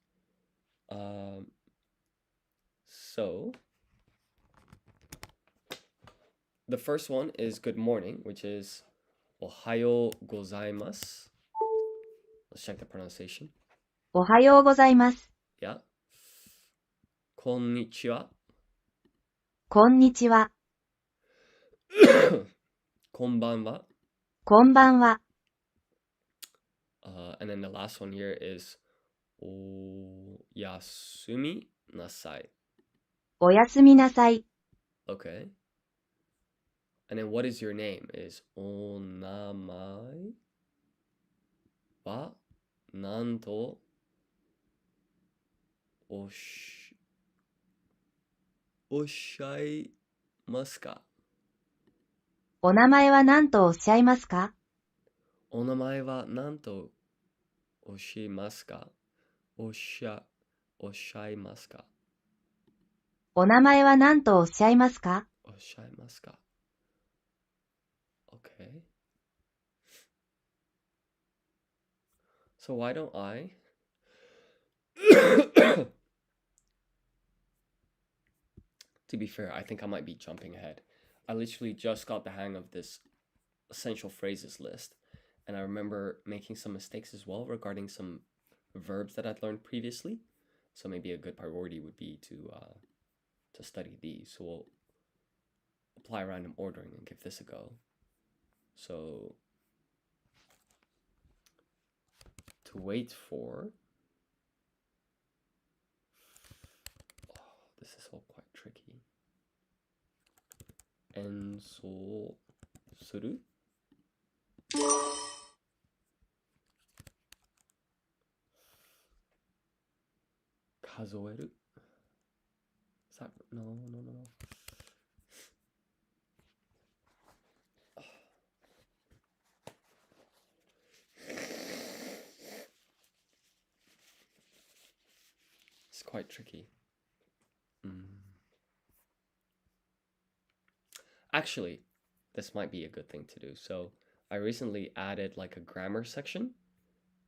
So the first one is good morning, which is おはようございます. Let's check the pronunciation. おはようございます。 Yeah. こんにちは. こんにちは。こんばんは. こんばんは。And then the last one here is おやすみなさい. おやすみなさい。 Okay. And then what is your name is お名前はなんとおっしゃいますか? お名前は何とおっしゃいますか? お名前は何とおっしゃいますか? おっしゃいますか? お名前は何とおっしゃいますか? おっしゃいますか? Okay. So why don't I to be fair, I think I might be jumping ahead. I literally just got the hang of this essential phrases list, and I remember making some mistakes as well regarding some verbs that I'd learned previously. So maybe a good priority would be to study these. So we'll apply random ordering and give this a go. So to wait for, this is all quite tricky. 演奏する? Kazoeru. Is that no no no no? It's quite tricky. Actually, this might be a good thing to do. So I recently added like a grammar section,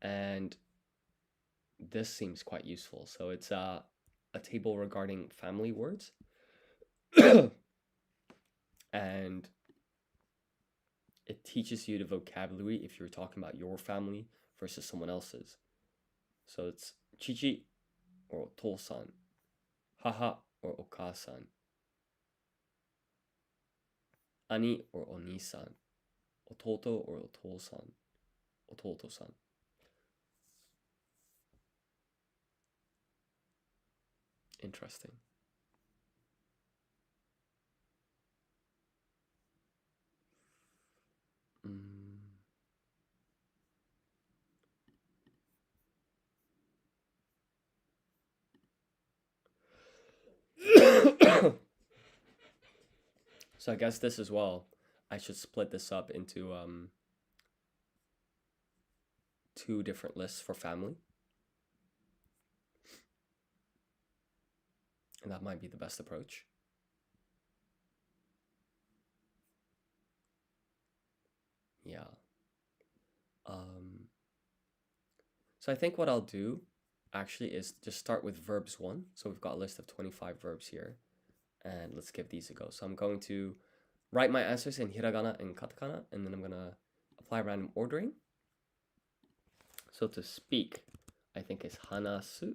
and this seems quite useful. So it's a table regarding family words. And it teaches you the vocabulary if you're talking about your family versus someone else's. So it's chichi or otosan, haha or okasan, ani or onisan, ototo or otosan, ototo-san. Interesting. So I guess this as well, I should split this up into 2 different lists for family. And that might be the best approach. Yeah. So I think what I'll do actually is just start with verbs 1. So we've got a list of 25 verbs here. And let's give these a go. So I'm going to write my answers in hiragana and katakana, and then I'm going to apply random ordering. So to speak, I think is hanasu.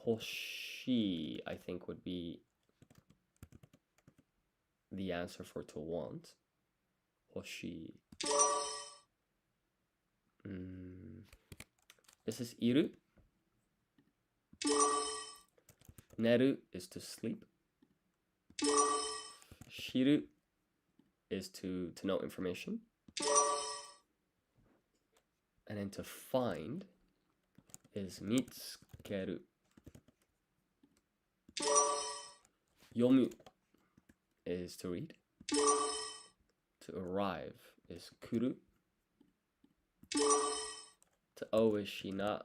Hoshi, I think, would be the answer for to want. Hoshi. This is iru. Neru is to sleep. Shiru is to know information. And then to find is mitsukeru. Yomu is to read. To arrive is kuru. To owe is shinakereba.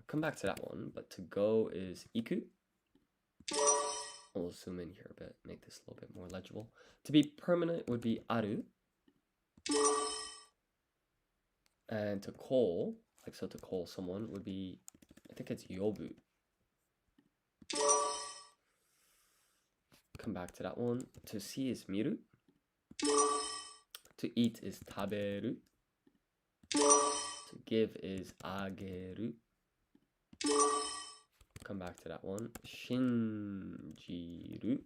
Come back to that one, but to go is iku. I'll zoom in here a bit, make this a little bit more legible. To be permanent would be aru. And to call, like so to call someone would be, I think it's yobu. Come back to that one. To see is miru. To eat is taberu. To give is ageru. Come back to that one. Shinjiru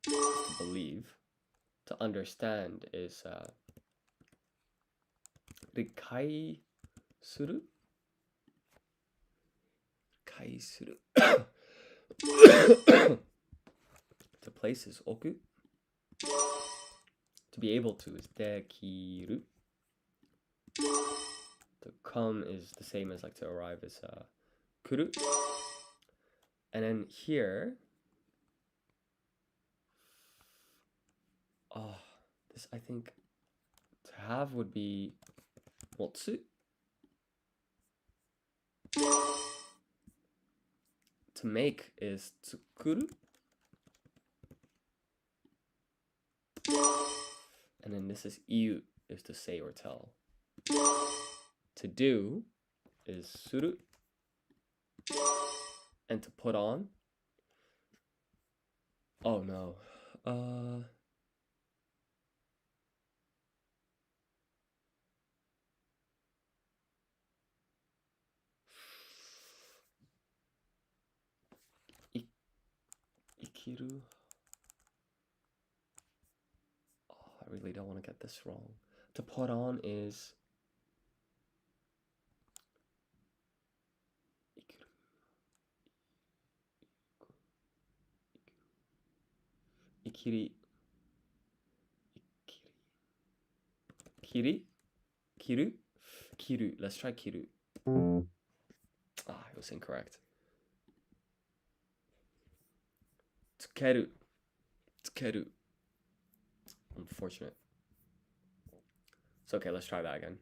is to believe. To understand is rikai suru. Rikai suru. To place is oku. To be able to is dekiru. To come is the same as like to arrive is kuru. And then here, this I think to have would be motsu. To make is tsukuru. And then this is iu, is to say or tell. To do is suru. And to put on, oh no, ikiru. I really don't want to get this wrong. To put on is ikiri. Kiri? Kiru? Kiru. Let's try kiru. Ah, it was incorrect. Tsukeru. Tsukeru. Unfortunate. It's okay, let's try that again.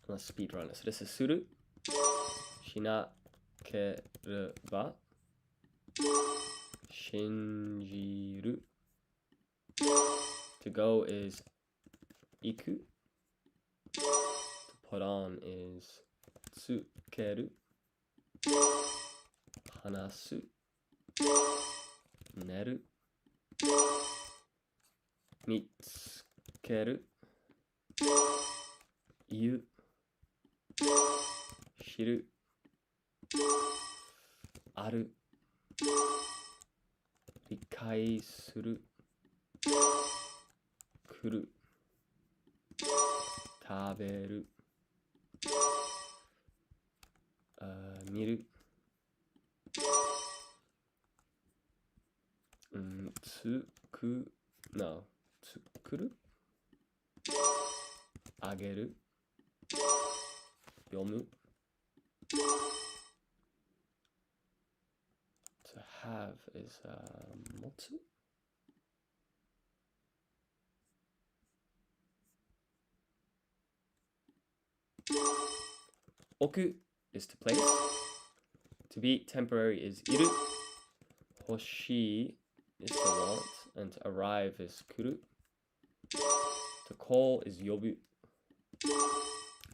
Let's speed run it. So this is suru. Shinakereba. Shinjiru. To go is iku. To put on is tsukeru. Hanasu. Neru. Mitsukeru. Yu. Shiru. Aru. Rikai suru. Kuru. Taberu. Miru. Tsukuru. Ageru. Yomu. To have is motsu. Oku is to place. To be temporary is iru. Hoshi is to want. And to arrive is kuru. To call is yobu.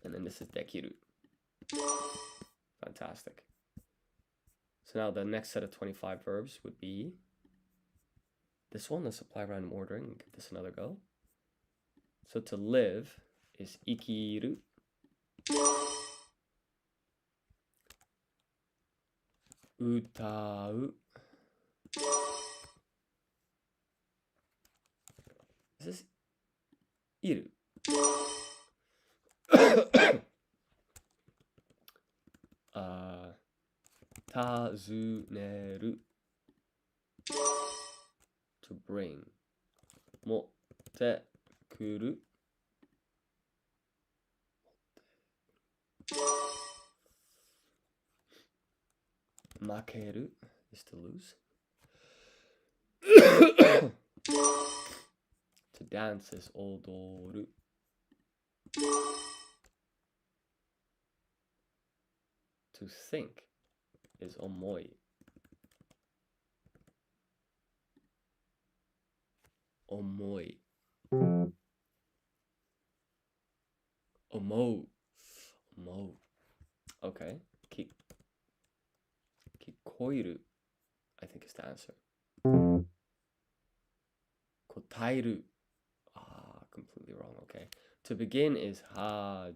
And then this is dekiru. Fantastic. So now the next set of 25 verbs would be this one. Let's apply random ordering and give this another go. So to live is ikiru. Utau. Is this iru? Tazuneru. To bring. Motte kuru. Makeru is to lose. To dance is odoru. To think is omoi. Omoi. Omo. Omo. Okay. Kikoiru, I think is the answer. Kotairu. Ah, completely wrong. Okay. To begin is hajimeru.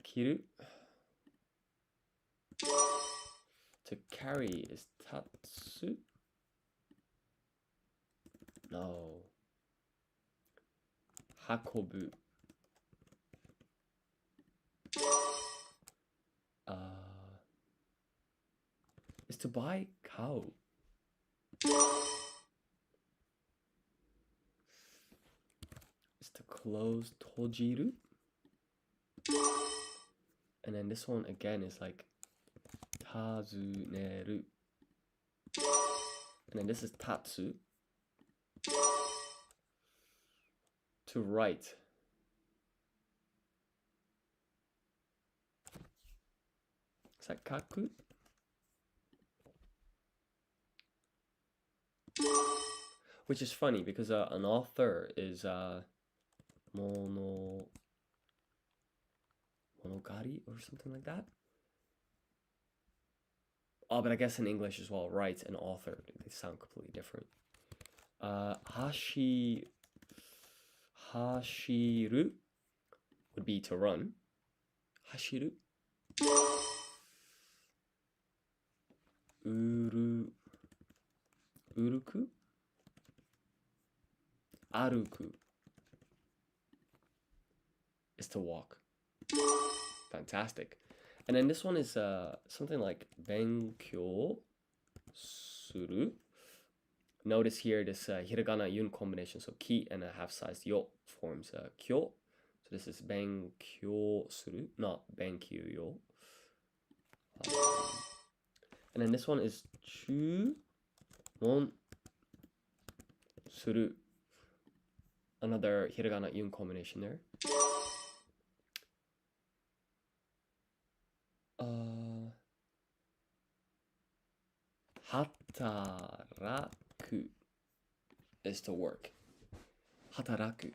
Kiru. To carry is tatsu. No. Hakobu. Is to buy cow. Is to close tojiru. And then this one again is like tazuneru. And then this is tatsu. To write. Is that kaku? Which is funny because an author is monogari or something like that. Oh, but I guess in English as well, write and author, they sound completely different. Hashiru would be to run. Hashiru. Uruku. Aruku is to walk. Fantastic. And then this one is something like benkyo. suru. Notice here this hiragana yun combination, so ki and a half-sized yo forms kyo. So this is benkyou suru, not benkyou yo. And then this one is chu mon suru. Another hiragana yun combination there. Hataraku is to work. Hataraku.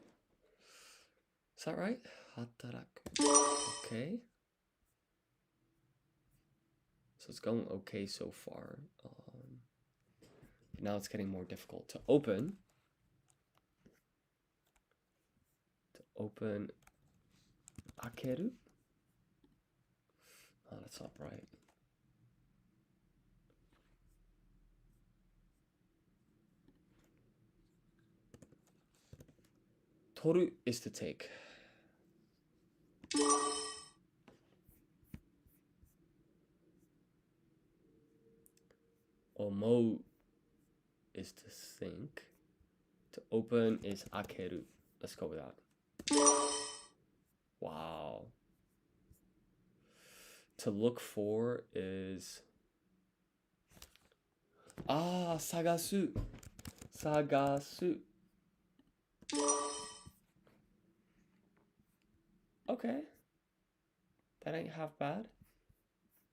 Is that right? Hataraku. Okay. So it's going okay so far. Now it's getting more difficult. To open. Akeru? Oh, that's not right. Toru is to take. Omou is to think. To open is akeru. Let's go with that. Wow. To look for is sagasu. Sagasu. Okay. That ain't half bad.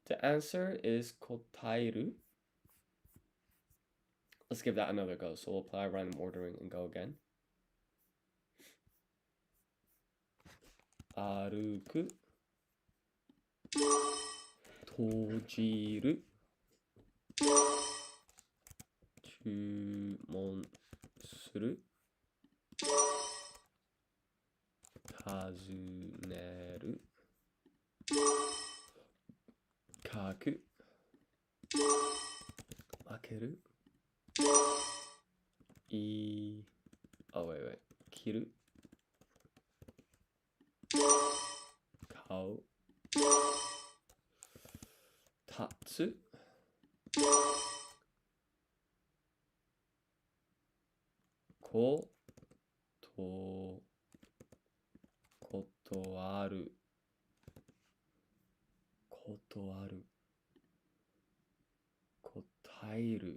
To answer is kotaeru. Let's give that another go. So we'll apply random ordering and go again. Aruku. Tojiru. Chumon suru. Kazuneru. Kaku. Makeru. Wait. Kiru. Kao. Tatsu. Kotoaru. Kotaeru.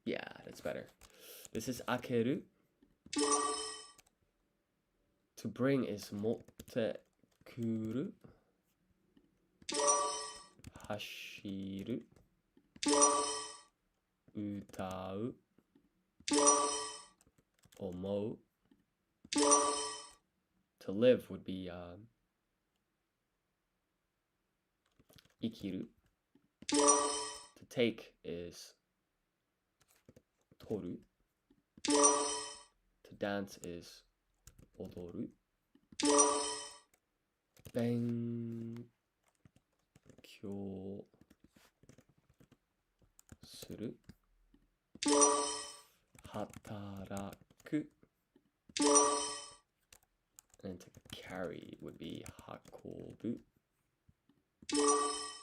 Yeah, that's better. This is akeru. To bring is motte kuru. Hashiru. Utau. Omou. To live would be ikiru. To take is toru. To dance is odoru. Benkyou suru. Hataraku. And to carry would be hakobu.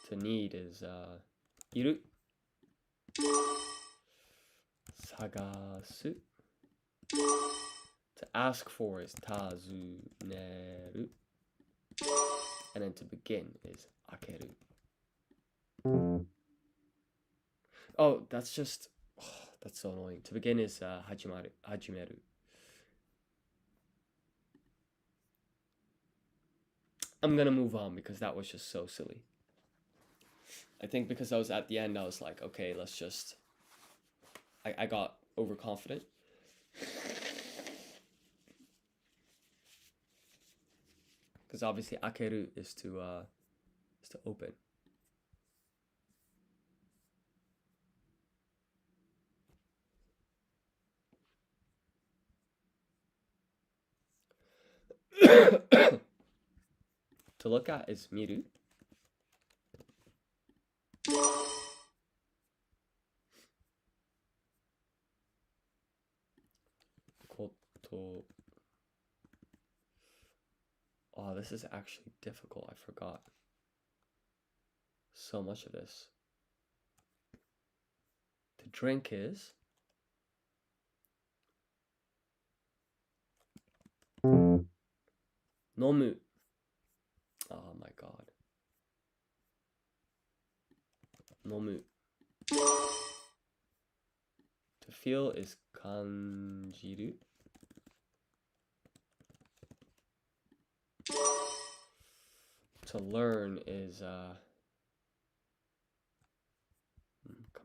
To need is iru. Sagasu. To ask for is tazuneru. And then to begin is akeru. Oh, that's just... that's so annoying. To begin is hajimeru. I'm gonna move on because that was just so silly. I think because I was at the end, I was like, okay, let's just... I got overconfident. Because obviously akeru is to open. To look at is miru. Koto Oh, this is actually difficult. I forgot so much of this. The drink is nomu. Oh my god. Nomu. To feel is kanjiru. To learn is come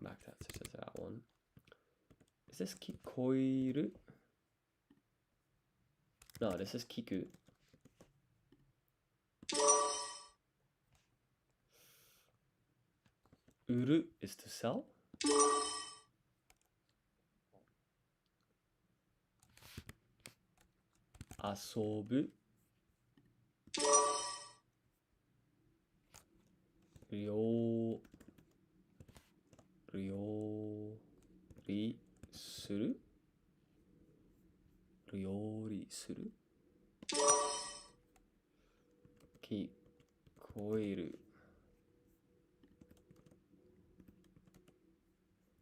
back to that one. Is this kikoiru? No, this is kiku. Uru is to sell. Asobu. Ryori suru. Ryori suru. Kikoiru.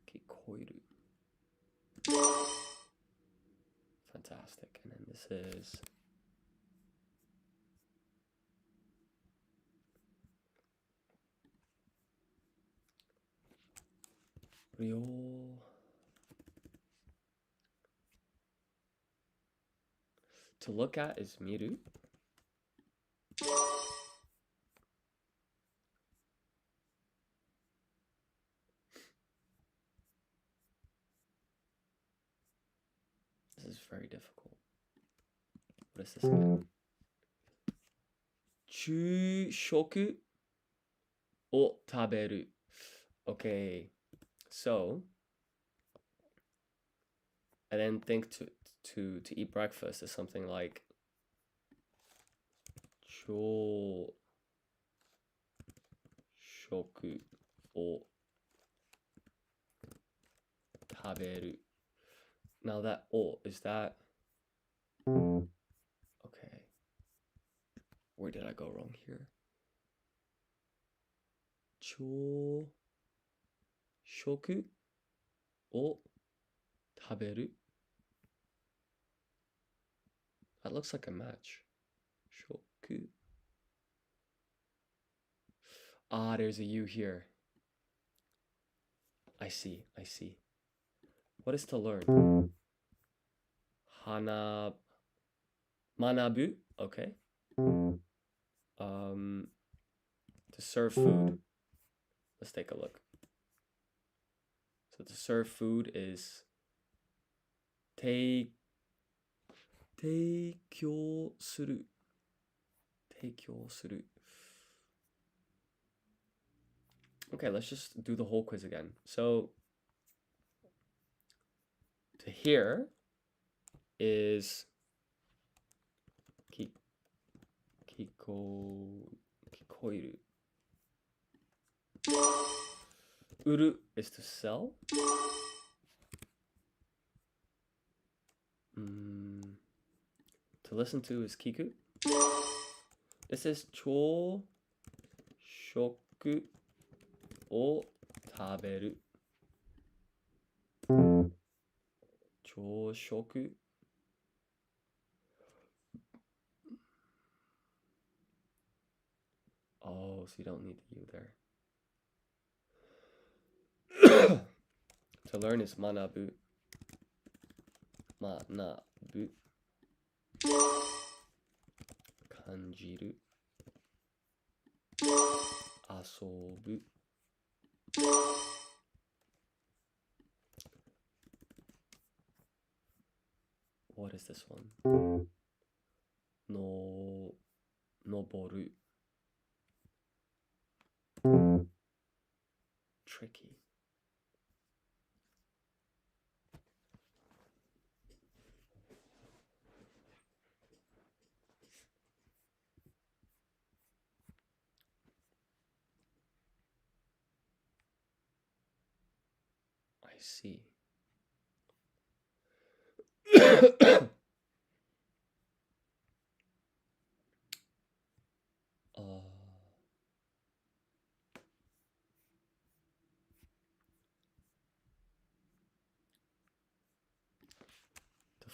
Kikoiru. Fantastic. And then this is Ryo. To look at is miru. This is very difficult. What is this again? Chushoku o taberu. Okay, so I then think to eat breakfast is something like choshoku o taberu. Now that o, is that okay? Where did I go wrong here? Choshoku o taberu. That looks like a match. Shoku. Ah, there's a U here. I see. What is to learn? Manabu. Okay. To serve food. Let's take a look. So to serve food is teikyo suru. Teikyo suru. Okay, let's just do the whole quiz again. So to hear is kikoiru. Uru is to sell. To listen to is kiku. This is choshoku o taberu. Choshoku. Oh, so you don't need the U there. To learn is manabu. Manabu. Kanjiru. Asobu. What is this one? Noboru. Tricky. I see.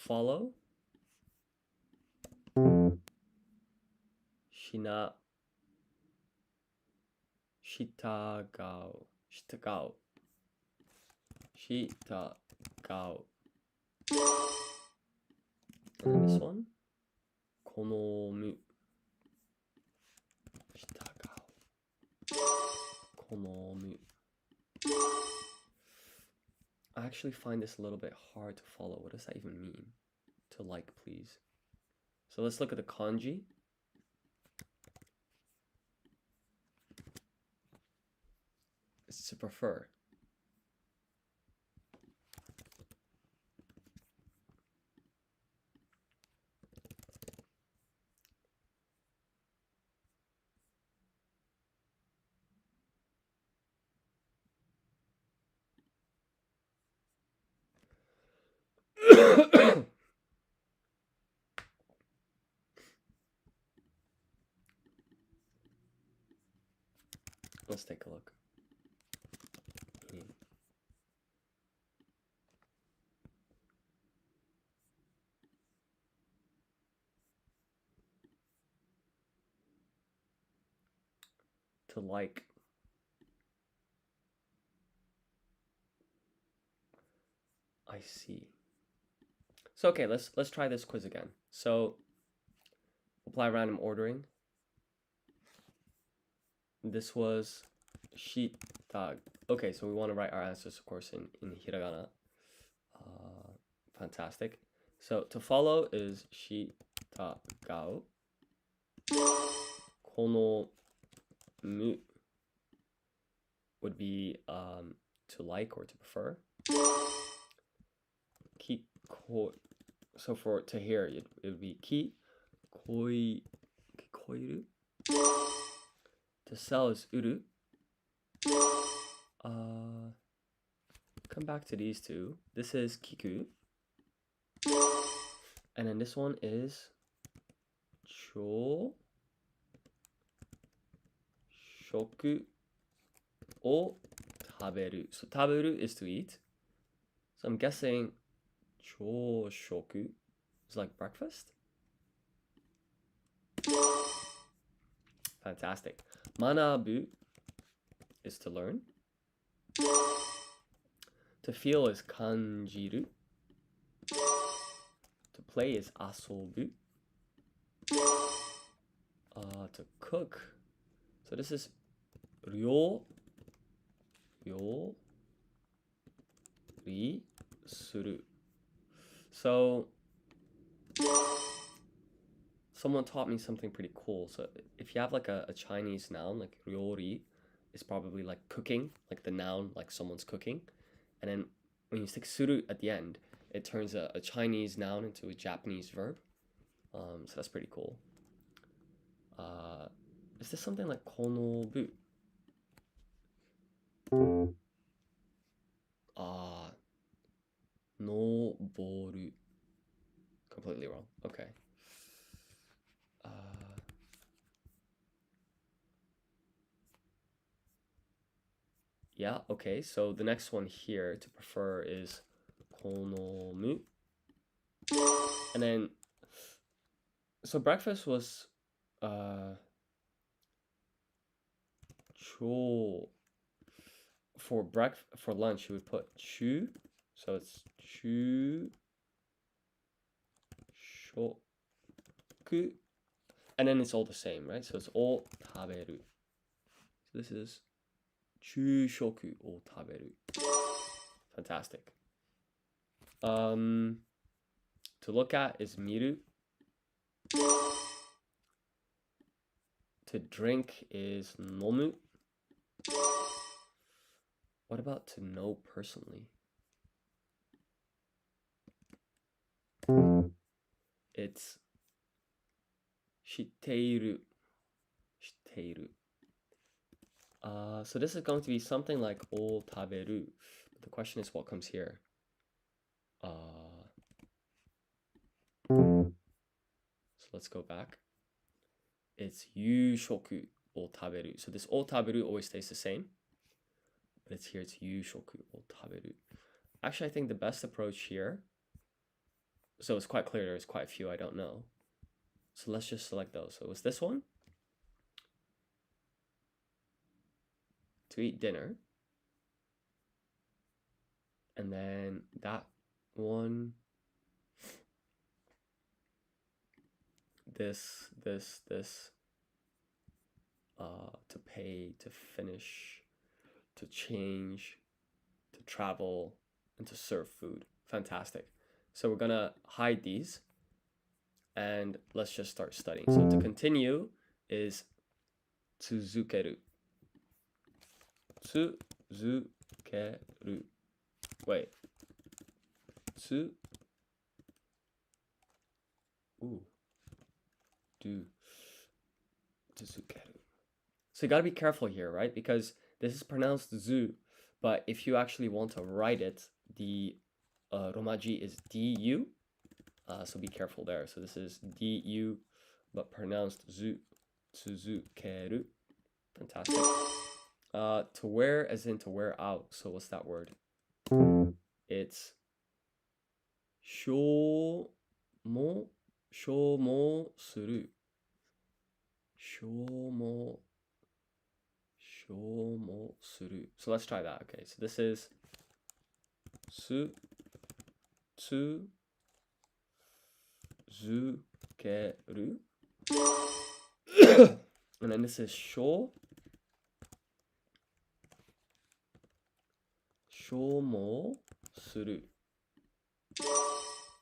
follow. Shina, shitagao, shitagao, shitagao. And this one, konomu, shitagao, konomu. I actually find this a little bit hard to follow. What does that even mean? To like, please. So let's look at the kanji. It's to prefer. Let's take a look. To like. I see. So okay, let's try this quiz again. So apply random ordering. This was shita. Okay, so we want to write our answers, of course, in hiragana. Fantastic. So to follow is shitagao. Kono mu would be to like or to prefer. So for to hear, it would be kikoiru. To sell is uru. Come back to these two. This is kiku. And then this one is cho shoku o taberu. So taberu is to eat. So I'm guessing cho shoku is like breakfast. Fantastic. Manabu is to learn. To feel is kanjiru. To play is asobu. To cook. So this is ryo ri suru. So someone taught me something pretty cool. So if you have like a Chinese noun, like ryori is probably like cooking, like the noun, like someone's cooking. And then when you stick suru at the end, it turns a Chinese noun into a Japanese verb. So that's pretty cool. Is this something like konobu? Noboru. Completely wrong. Okay. Yeah, okay. So the next one here to prefer is konomu. And then, so breakfast was cho. For lunch you would put chu. So it's chu shoku. And then it's all the same, right? So it's all taberu. So this is chu shoku o taberu. Fantastic. To look at is miru. To drink is nomu. What about to know personally? It's shiteiru. Shiteiru. So this is going to be something like o taberu. But the question is what comes here. So let's go back. It's yushoku o taberu. So this o taberu always stays the same. But it's here, it's yushoku o taberu. Actually, I think the best approach here. So it's quite clear there's quite a few I don't know. So let's just select those. So it was this one. To eat dinner. And then that one. This. To pay, to finish, to change, to travel, and to serve food. Fantastic. So we're gonna hide these and let's just start studying. So to continue is tsuzukeru. Tsuzukeru. Wait. Tsu. Ooh. Do. Tsuzukeru. So you gotta be careful here, right? Because this is pronounced zu, but if you actually want to write it, the romaji is du. So be careful there. So this is du, but pronounced zu. Tsuzukeru. Fantastic. To wear as in to wear out. So what's that word? It's shomo suru. Shomo suru. So let's try that. Okay, so this is tsuzukeru. And then this is shomo suru.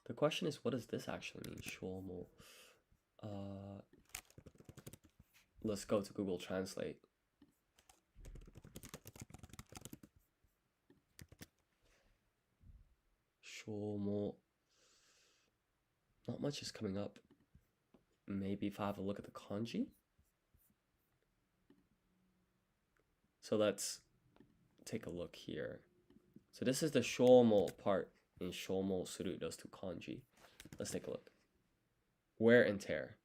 The question is, what does this actually mean? Shomo. Let's go to Google Translate. Shomo. Not much is coming up. Maybe if I have a look at the kanji. So let's take a look here. So this is the shomo part in shomo suru, those two kanji. Let's take a look. Wear and tear.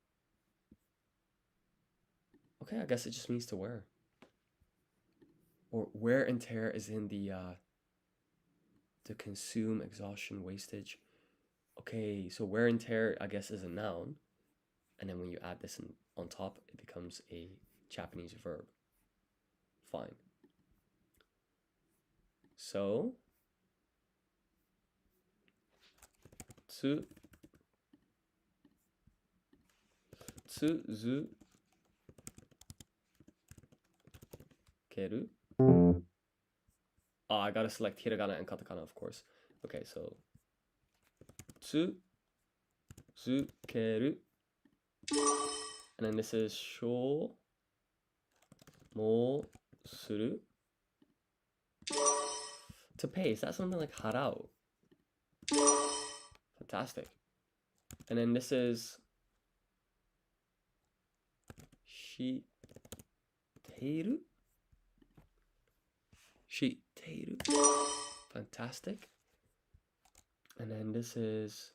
Okay, I guess it just means to wear. Or wear and tear is in the consume, exhaustion, wastage. Okay, so wear and tear, I guess, is a noun. And then when you add this on top, it becomes a Japanese verb. Fine. So, tsuzukeru. I gotta select hiragana and katakana, of course. Okay, so tsuzukeru. And then this is shomo suru. To pay, is that something like harau? Fantastic. And then this is shiteiru. Shiteiru. Fantastic. And then this is,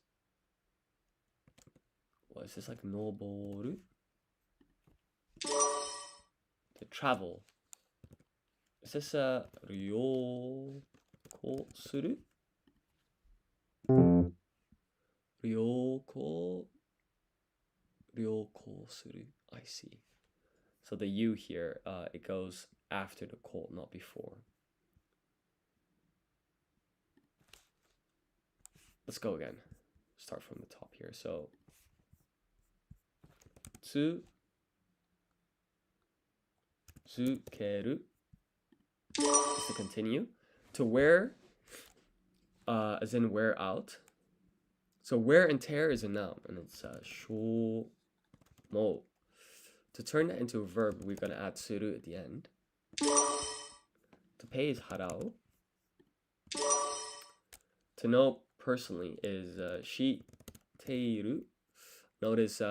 what is this, like noboru? To travel. Is this a ryoko suru? Ryoko suru. I see. So the U here, it goes after the ko, not before. Let's go again. Start from the top here. So tsuzukeru is to continue. To wear, as in wear out. So wear and tear is a noun, and it's shomo. To turn that into a verb, we're gonna add suru at the end. To pay is harau. To know personally is shiteiru. Notice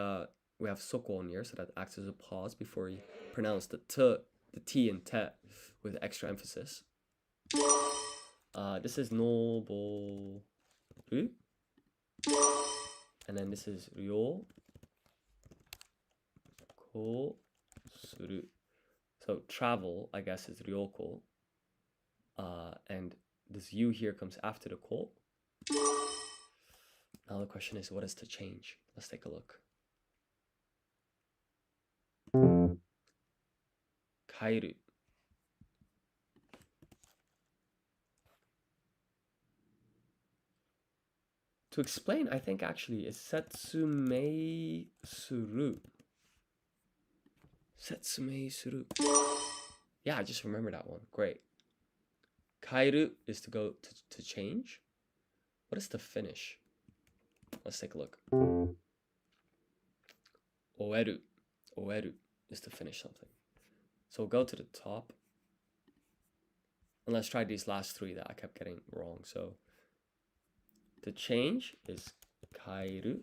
we have soko on here, so that acts as a pause before you pronounce the t and te with extra emphasis. This is noboru. And then this is ryoko suru. So travel, I guess, is ryoko. And this U here comes after the ko. Now the question is, what is to change? Let's take a look. 変える To explain, I think actually is setsume suru. Setsume suru. Yeah, I just remember that one. Great. Kaeru is to go to change. What is the finish? Let's take a look. Oeru. Oeru is to finish something. So we'll go to the top. And let's try these last three that I kept getting wrong. So to change is kaeru.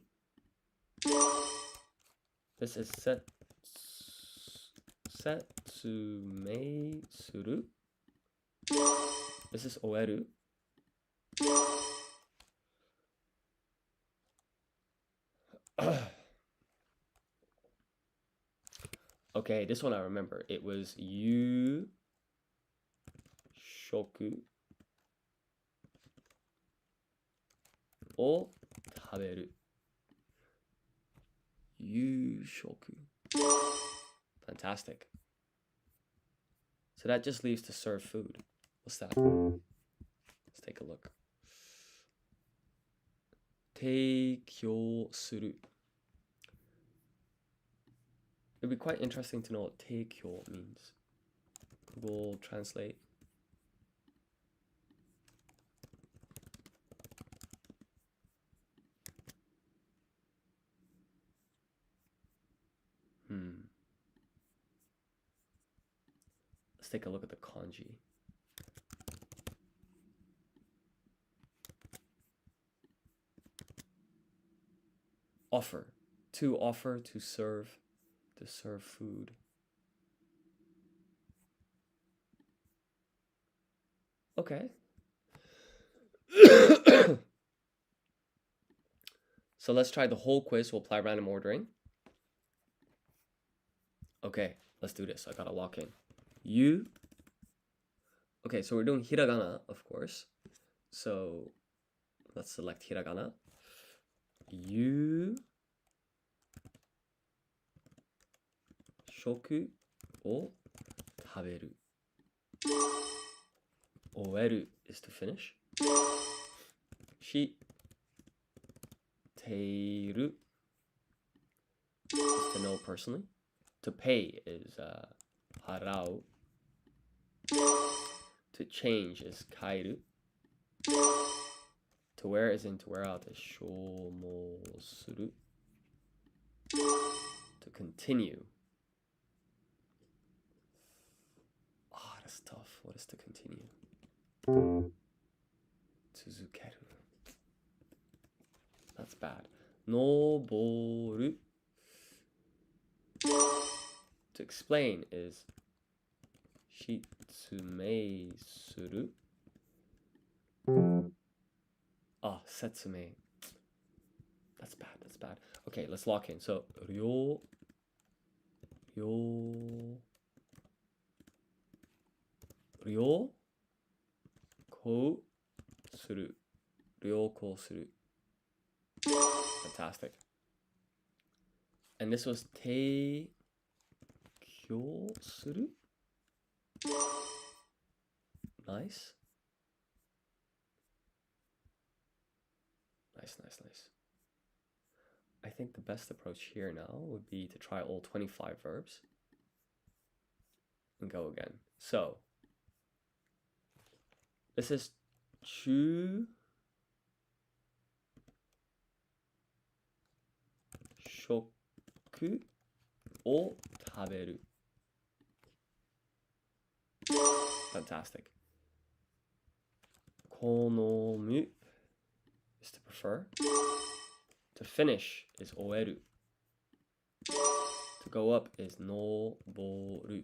This is setsume suru. This is oeru. Okay, this one I remember. It was yu shoku o taberu. Yu shoku. Fantastic. So that just leaves to serve food. What's that? Let's take a look. Teikyo suru. It'd be quite interesting to know what teikyo means. Google Translate. Let's take a look at the kanji. Offer. To offer, to serve food. Okay. So let's try the whole quiz. We'll apply random ordering. Okay, let's do this. I gotta lock in. You. Okay, so we're doing hiragana, of course. So let's select hiragana. You. Shoku o taberu. Oeru is to finish. Shiteiru is to know personally. To pay is harau. To change is kairu. To wear is in to wear out is shomosuru. To continue. That's tough. What is to continue? Tsuzukeru. That's bad. Noboru. To explain is shitsume suru. Ah, setsume. That's bad. That's bad. Okay, let's lock in. So, ryo. Ryo. Kou. Suru. Ryokou suru. Fantastic. And this was teikyo suru. Nice. Nice. I think the best approach here now would be to try all 25 verbs and go again. So this is chu shoku o taberu. Fantastic. Konomu is to prefer. To finish is oeru. To go up is noboru.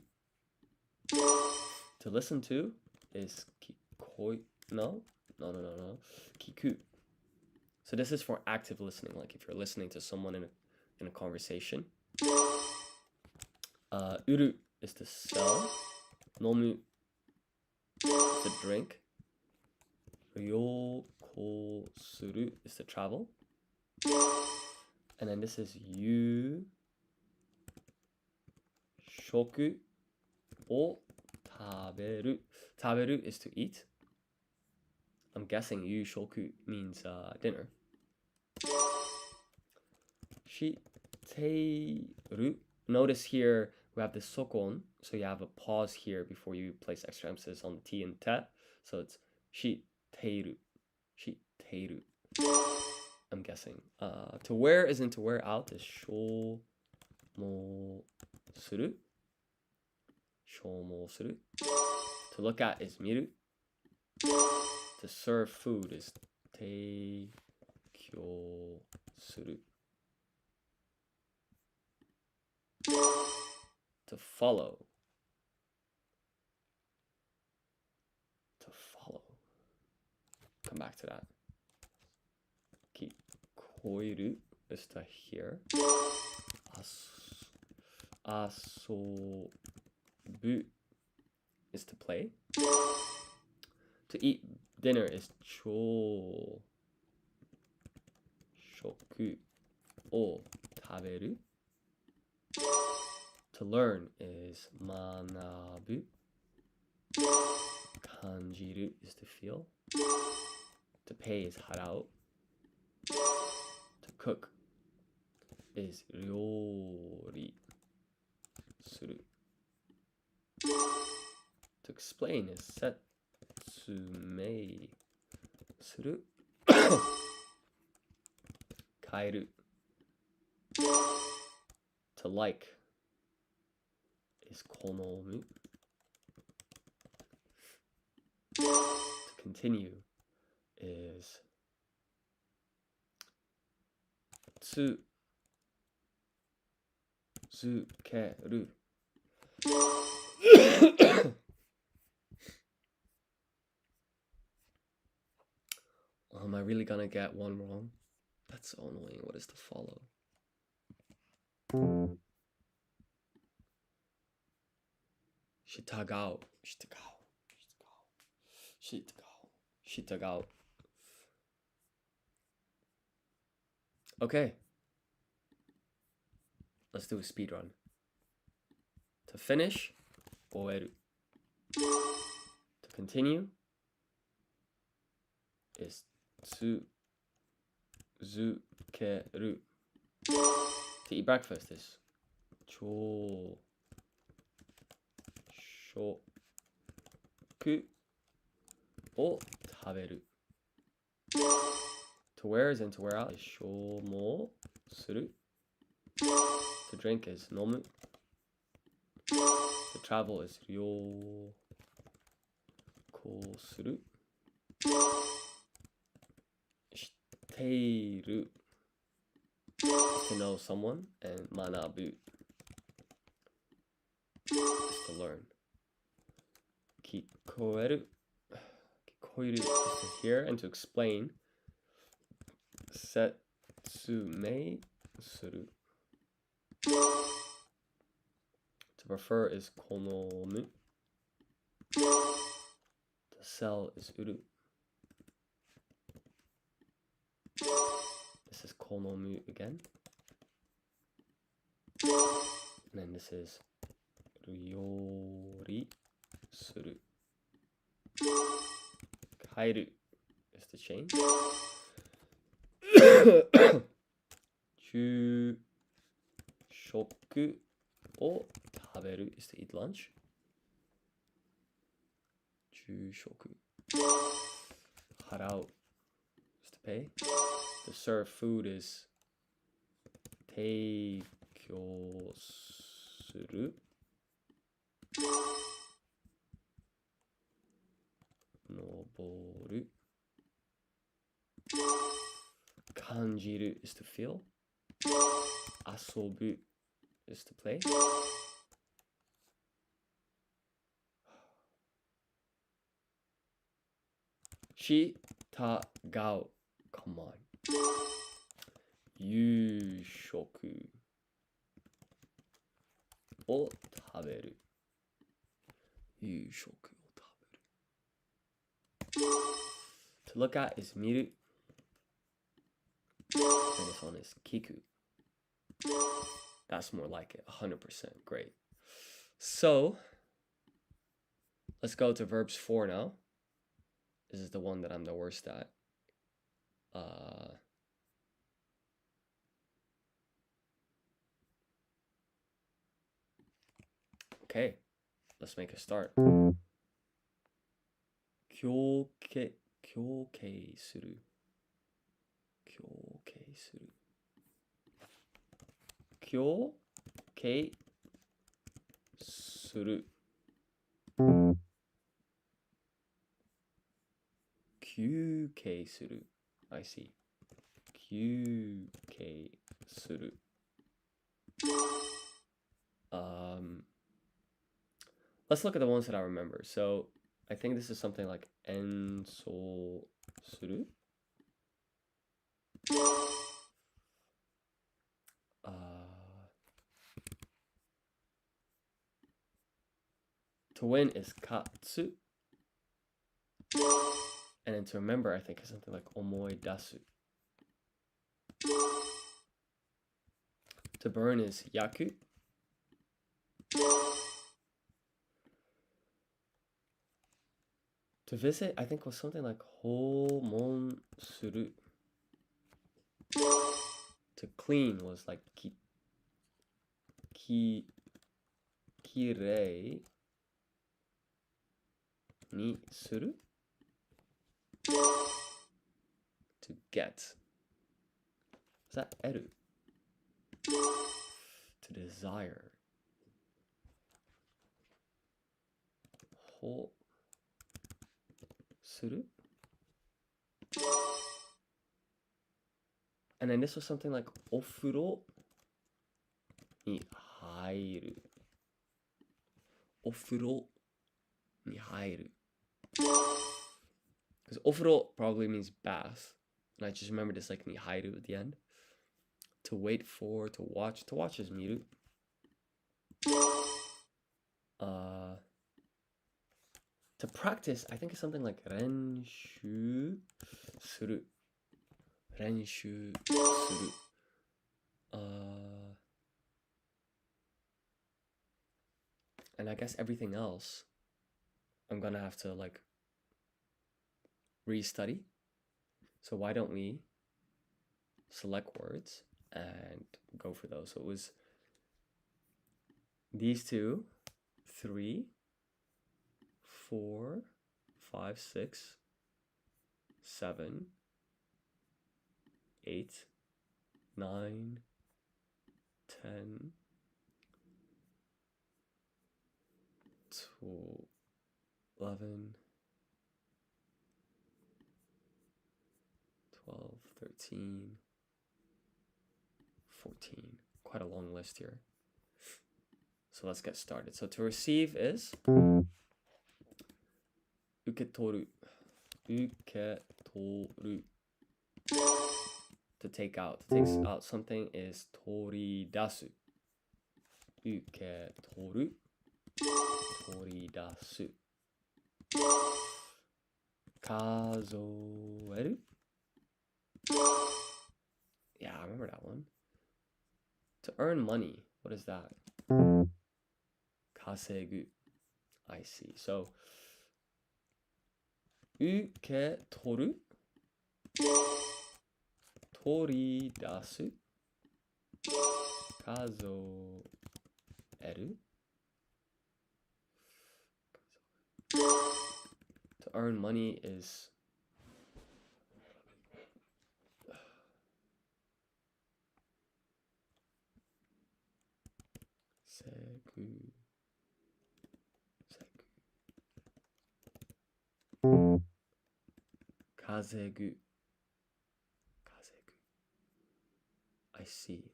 To listen to is kikoi. No. Kiku. So this is for active listening, like if you're listening to someone in a conversation. Uru is to sell. Nomu is to drink. Ryokou suru is to travel. And then this is 夕食を食べる。食べる is to eat. I'm guessing 夕食 means dinner. してる. Notice here we have the sokon, so you have a pause here before you place extra emphasis on the T and te. So it's してる. してる. I'm guessing. To wear isn't to wear out, is 消耗する. 消耗する. To look at is 見る. To serve food is 提供する. To follow. To follow. Come back to that. 聞こえる is to hear. 遊ぶ is to play. To eat dinner is 朝食を食べる. To learn is 学ぶ. 感じる is to feel. To pay is 払う. To cook is 料理する. To explain is 説明する. 変える. To like is 好む. To continue is 続ける. Am I really gonna get one wrong? That's so annoying. What is to follow? Shitagao. Okay. Let's do a speed run. To finish, 終える. To continue is 続ける. To eat breakfast is 朝食を食べる. To wear is in to wear out is 消耗する. To drink is 飲む. To travel is 旅行する. している is to know someone, and 学ぶ is to learn. 聞こえる is to hear and to explain. 説明する. To prefer is 好む. To sell is 売る. This is 好む again. And then this is 料理する. 変える is to change. 昼食を食べる is to eat lunch. 昼食. 払う is to pay. To serve food is 提供する. 登る. 感じる is to feel. 遊ぶ is to play. 従う come on. 夕食を食べる. 夕食を食べる. To look at is 見る. And this one is 聞く. That's more like it. 100%. Great. So let's go to verbs 4 now. This is the one that I'm the worst at. Okay, let's make a start. 強形する。強形する。強形する。休憩する。I see. 休憩する。Let's look at the ones that I remember. So I think this is something like 演奏する。To win is 勝つ. And then to remember, I think is something like 思い出す. To burn is 焼く. To visit, I think was something like 訪問する. To clean was like きれいにする. To get. Is that 得る? To desire. ほする? And then this was something like お風呂に入る. お風呂に入る. Because お風呂 probably means bath. And I just remember this like に入る at the end. To wait for, to watch. To watch is 見る. To practice, I think it's something like 練習する. 練習する. And I guess everything else, I'm gonna have to like restudy. So why don't we select words and go for those? So it was these 2, 3, 4, 5, 6, 7, 8, 9, 10, 12, 11, 12, 13, 14. Quite a long list here. So let's get started. So to receive is 受け取る. 受け取る. To take out. To take out something is 取り出す. 受け取る. 取り出す. 数える. Yeah, I remember that one. To earn money, what is that? 稼ぐ. I see. So 受け取る. 取り出す. 数える. To earn money is 稼ぐ. I see.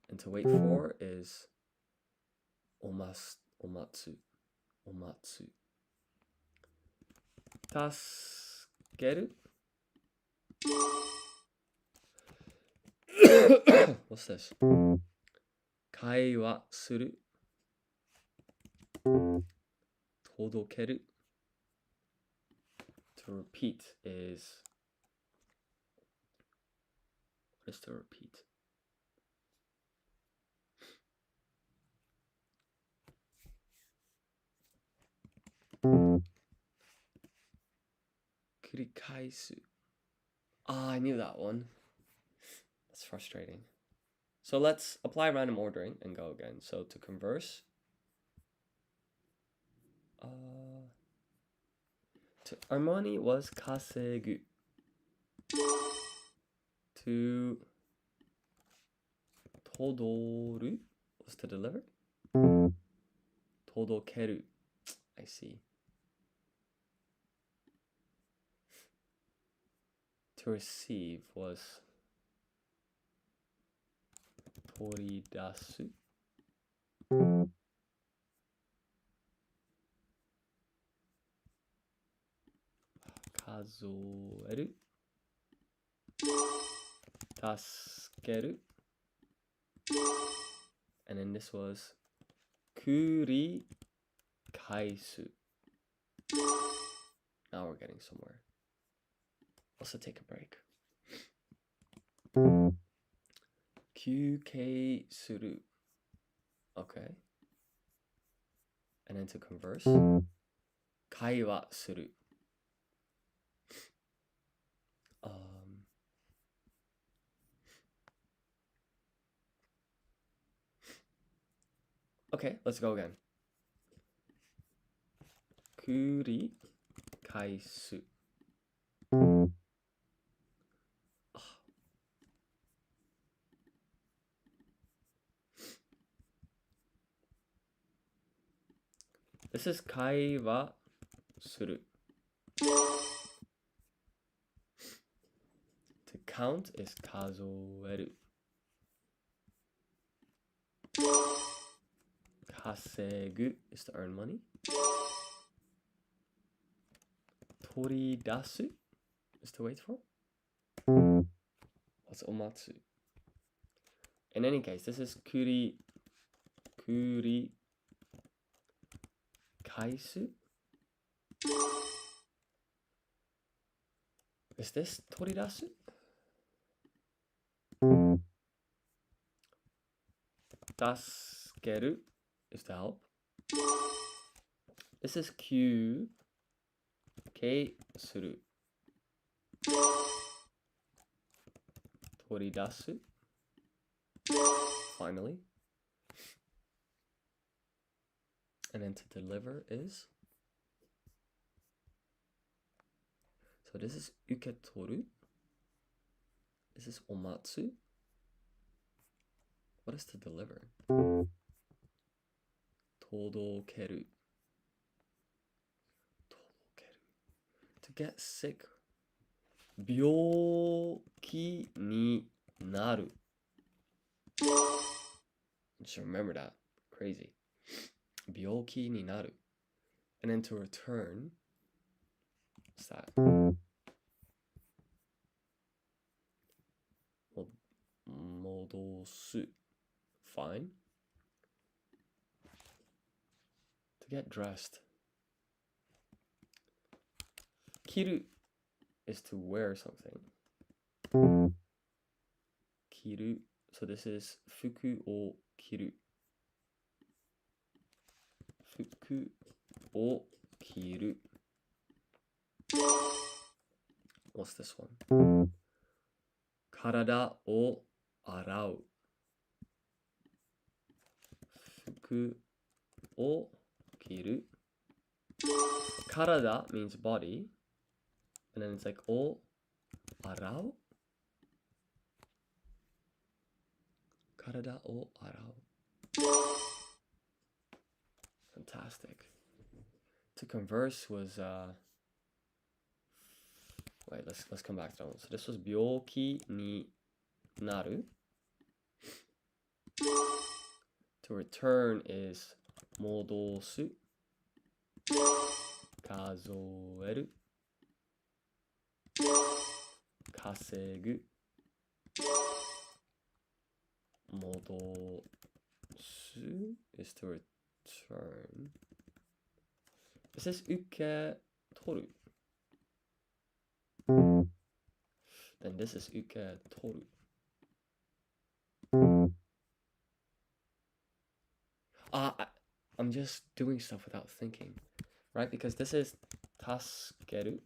And to wait for is お待つ. お待つ. 助ける. What's this? 会話する. 届ける. To repeat is, what is to repeat? Kurikaisu. Ah, I knew that one. That's frustrating. So let's apply random ordering and go again. So to converse, to earn money was kasegu. To todoru was to deliver. Todokeru. I see. To receive was toridasu. Kazoeru. Tasukeru. And then this was kurikaisu. Now we're getting somewhere. Also take a break. Kyukei suru. Okay. And then to converse, kaiwa suru. Okay, let's go again. Kurikaisu. This is kaiwa suru. To count is kazoeru. Kasegu is to earn money. Toridasu is to wait for. What's omatsu? In any case, this is kuri kaisu. Is this toridasu? Tasukeru is to help. This is kei suru. Toridasu. Finally. And then to deliver is. So this is uketoru. This is omatsu. What is to deliver? Todokeru. To get sick. Byoki ni naru. Just remember that. Crazy. Byoki ni naru. And then to return. What's that? Modosu. Fine. To get dressed. Kiru is to wear something. Kiru. So this is fuku o kiru. Fuku o kiru. What's this one? Karada o arau. Fuku o kiru. Karada means body. And then it's like o arau. Karada o arau. Fantastic. To converse was wait, let's come back to that one. So this was byoki ni naru. To return is modosu. Kazoeru. Kasegu. Modosu is to return. This is uketoru. Then this is uketoru. I'm just doing stuff without thinking. right? Because this is 助ける.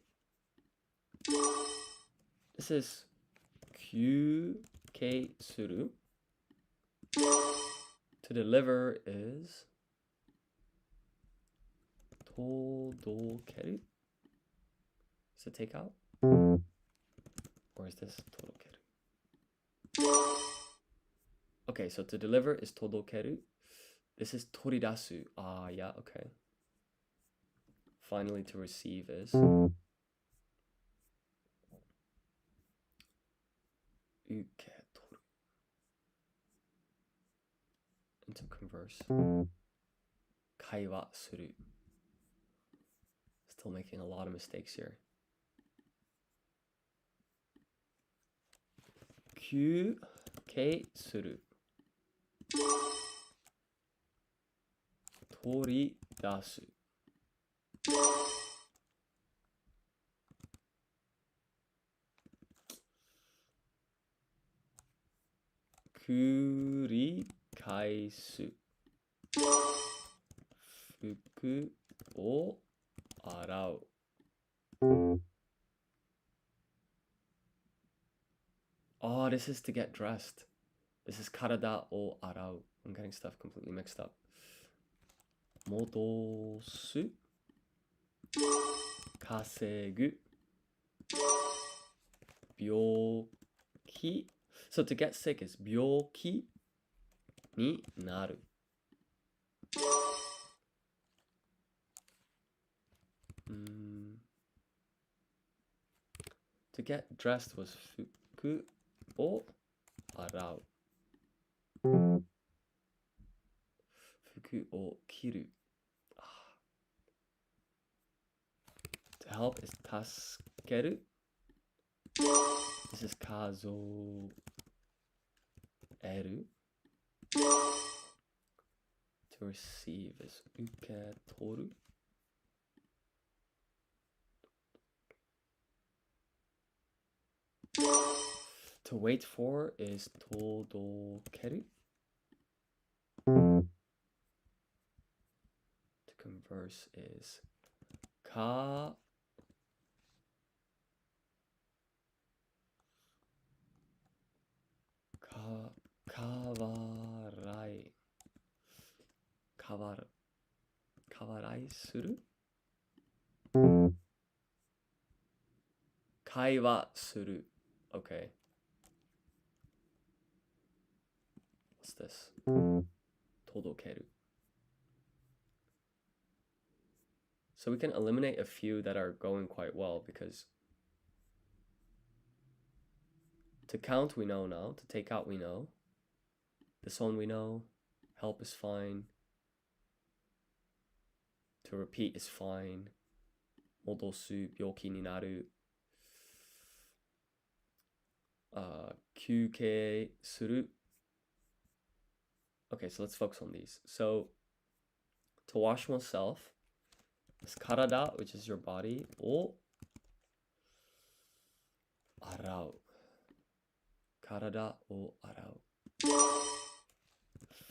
This is 休憩する. To deliver is 届ける. Is it take out? Or is this 届ける? Okay, so to deliver is 届ける. This is 取り出す. Ah, yeah, okay. Finally, to receive is 受け取る. And to converse 会話する. Still making a lot of mistakes here. 休憩する. 取り出す. 繰り返す. 服を洗う. Oh, this is to get dressed. This is 体を洗う. I'm getting stuff completely mixed up. 戻す. 稼ぐ. 病気. So to get sick is 病気になる. To get dressed was 服を洗う. 服を着る. To help is 助ける. This is 数える. To receive is 受け取る. To wait for is 届ける. To converse is かわらいする. 会話する. Okay. What's this? 届ける. So we can eliminate a few that are going quite well because to count we know now, to take out we know. This one we know. Help is fine. To repeat is fine. 戻す, 病気になる. 休憩する. Okay, so let's focus on these. So to wash oneself is 体, which is your body, を洗う. 体を洗う.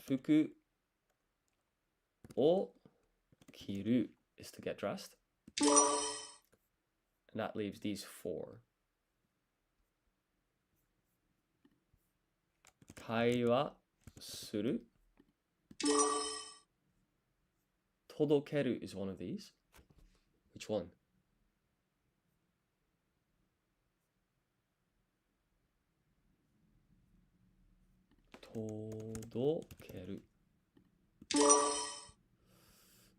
服を着る is to get dressed. And that leaves these four. 会話する. 届ける is one of these. Which one? 届ける.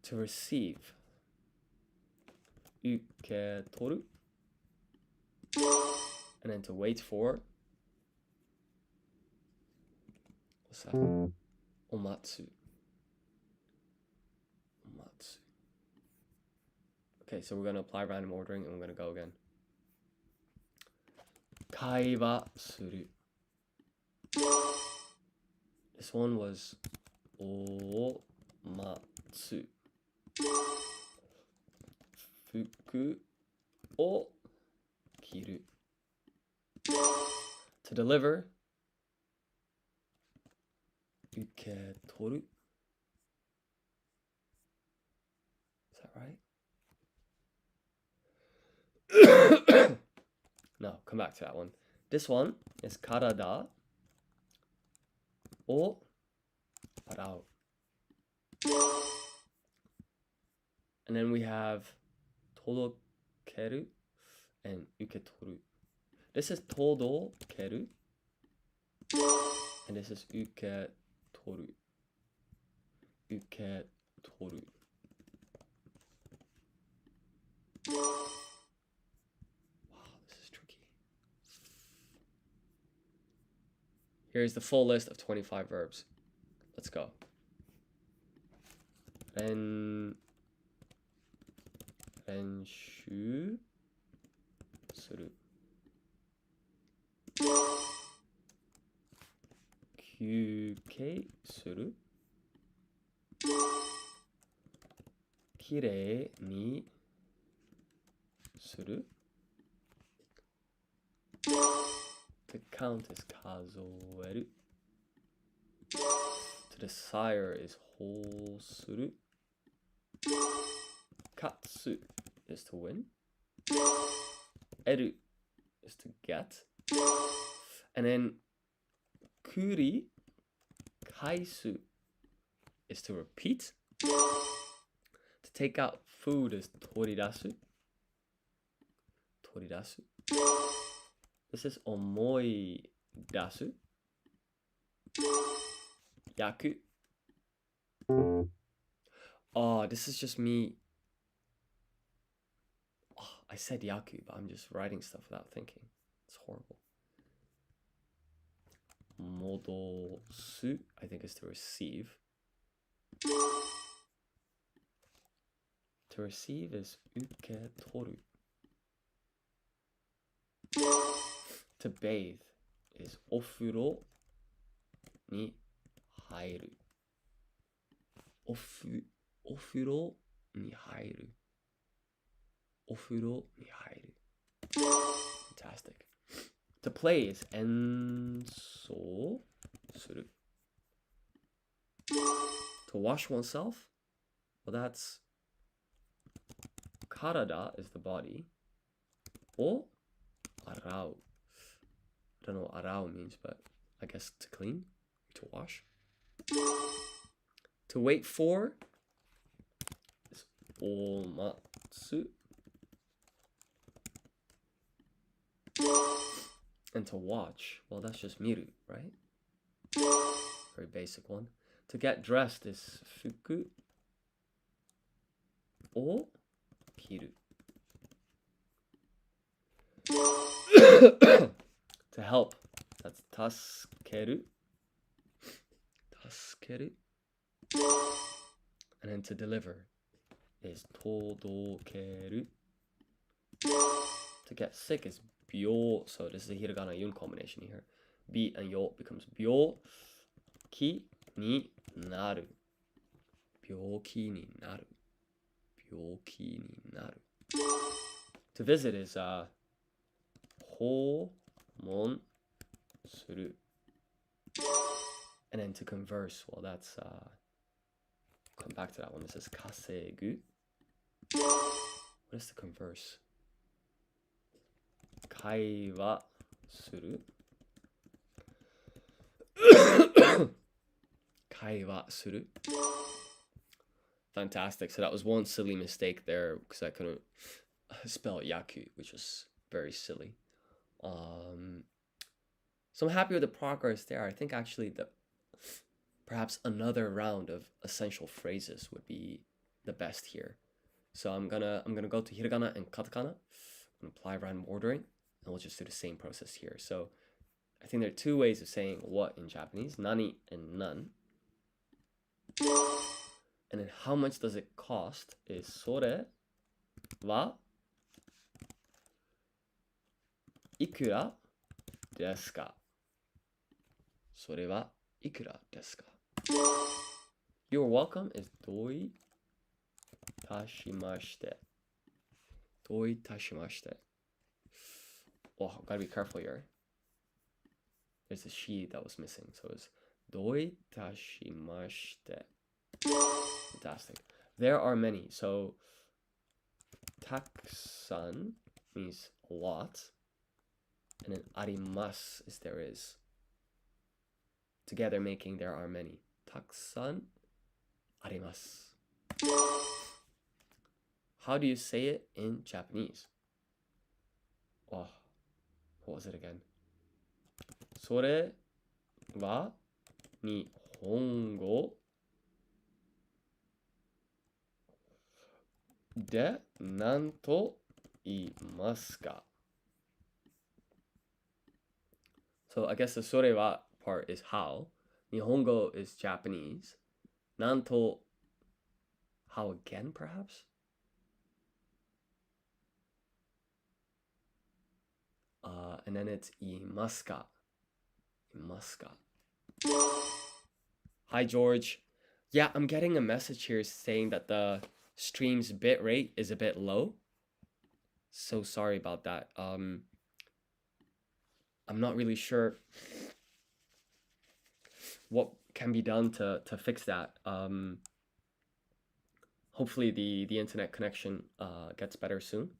To receive. 受け取る. And then to wait for. What's that? お待つ. Okay, so we're going to apply random ordering and we're going to go again. 会話する. This one was お待つ. 服を着る. To deliver. 受け取る. Is that right? No, come back to that one. This one is karada o arau. And then we have todokeru and uketoru. This is todokeru and this is uketoru. Uketoru. Wow, this is tricky. Here's the full list of 25 verbs. Let's go. Renshu suru. Kyukei suru. Kirei ni suru. To count is kazoeru. To desire is hou suru. Katsu is to win. Eru is to get. And then kuri kaisu is to repeat. To take out food is toridasu. Toridasu. This is omoidasu. Yaku. Oh, this is just me. Oh, I said yaku, but I'm just writing stuff without thinking. It's horrible. Modosu, I think, is to receive. To receive is uketoru. To bathe is ofuro ni hairu. Ofuro ni hairu. Ofuro ni hairu. Fantastic. To play is enso suru. To wash oneself, well, that's karada is the body. O arau. I don't know what arau means, but I guess to clean, to wash. To wait for is omatsu. And to watch, well, that's just miru, right? Very basic one. To get dressed is fuku o kiru. To help, that's tasukeru. Tasukeru. And then to deliver is todokeru. To get sick is byo. So this is a hiragana yun combination here. Bi and yo becomes byo ki ni naru. Byoki ni naru. Byoki ni naru. To visit is homon suru. And then to converse, well, that's come back to that one. This is kasegu. What is to converse? Kaiwa suru. Kaiwa suru. Fantastic. So that was one silly mistake there because I couldn't spell yaku, which was very silly. So I'm happy with the progress there. I think actually perhaps another round of essential phrases would be the best here. So I'm gonna go to hiragana and katakana and apply random ordering, and we'll just do the same process here. So I think there are two ways of saying what in Japanese: nani and nan. And then how much does it cost is sore wa ikura desu ka? Sore wa ikura desu ka? You're welcome is doi tashimashite. Doi tashimashite. Oh, gotta be careful here. There's a she that was missing, so it's doi tashimashite. Fantastic. There are many. So takusan means a lot. And then arimasu is there is. Together making there are many. Takusan arimasu. How do you say it in Japanese? Oh, what was it again? それは日本語で何と言いますか? So I guess the それは part is how. 日本語 is Japanese. なんと how again perhaps? And then it's 言いますか? 言いますか? Hi George. Yeah, I'm getting a message here saying that the stream's bit rate is a bit low. So sorry about that. I'm not really sure what can be done to fix that. Hopefully the internet connection gets better soon.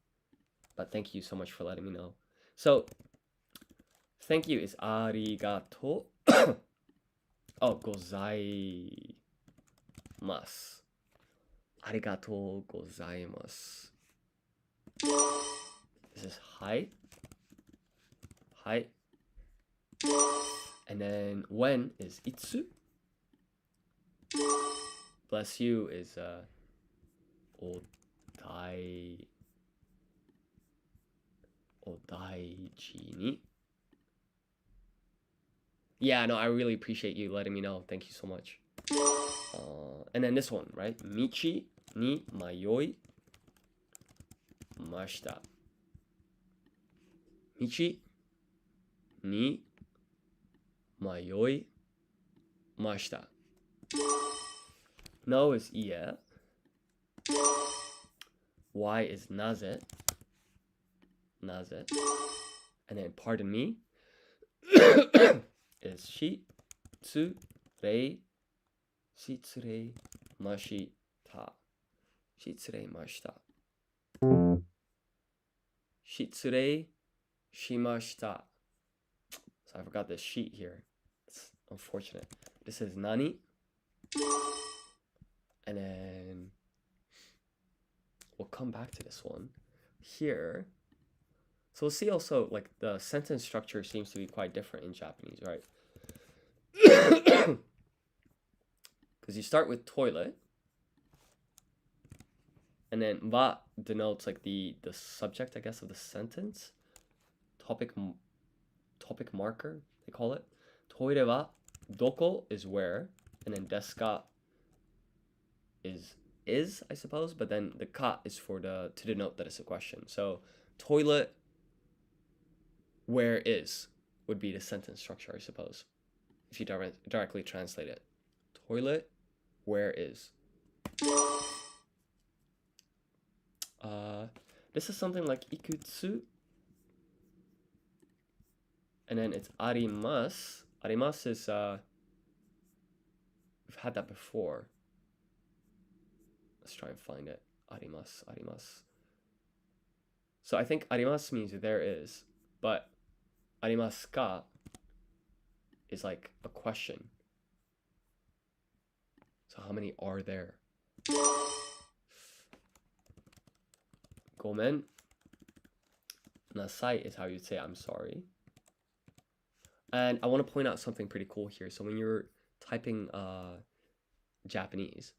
But thank you so much for letting me know. So thank you is ありがとう oh ございます ありがとうございます This is hi. Hi. And then when is いつ Bless you is お大事に Yeah, no, I really appreciate you letting me know. Thank you so much. And then this one, right? 道に迷いました。道に迷いました。No is いえ。Why is なぜ。なぜ。And then pardon me is 失礼ました。失礼ました。失礼しました。So I forgot the sheet here. It's unfortunate. This is 何 And then we'll come back to this one. Here, so we'll see also like the sentence structure seems to be quite different in Japanese, right? Because you start with toilet, and then wa denotes like the subject, I guess, of the sentence. Topic marker, they call it. Toire wa doko is where, and then desu ka is, I suppose, but then the ka is for to denote that it's a question. So toilet where is would be the sentence structure, I suppose, if you directly translate it. Toilet where is. This is something like ikutsu, and then it's arimasu. Arimasu is we've had that before. Let's try and find it. Arimasu. So I think arimasu means there is, but arimasu ka is like a question. So how many are there? Gomen nasai is how you'd say I'm sorry. And I want to point out something pretty cool here. So when you're typing Japanese,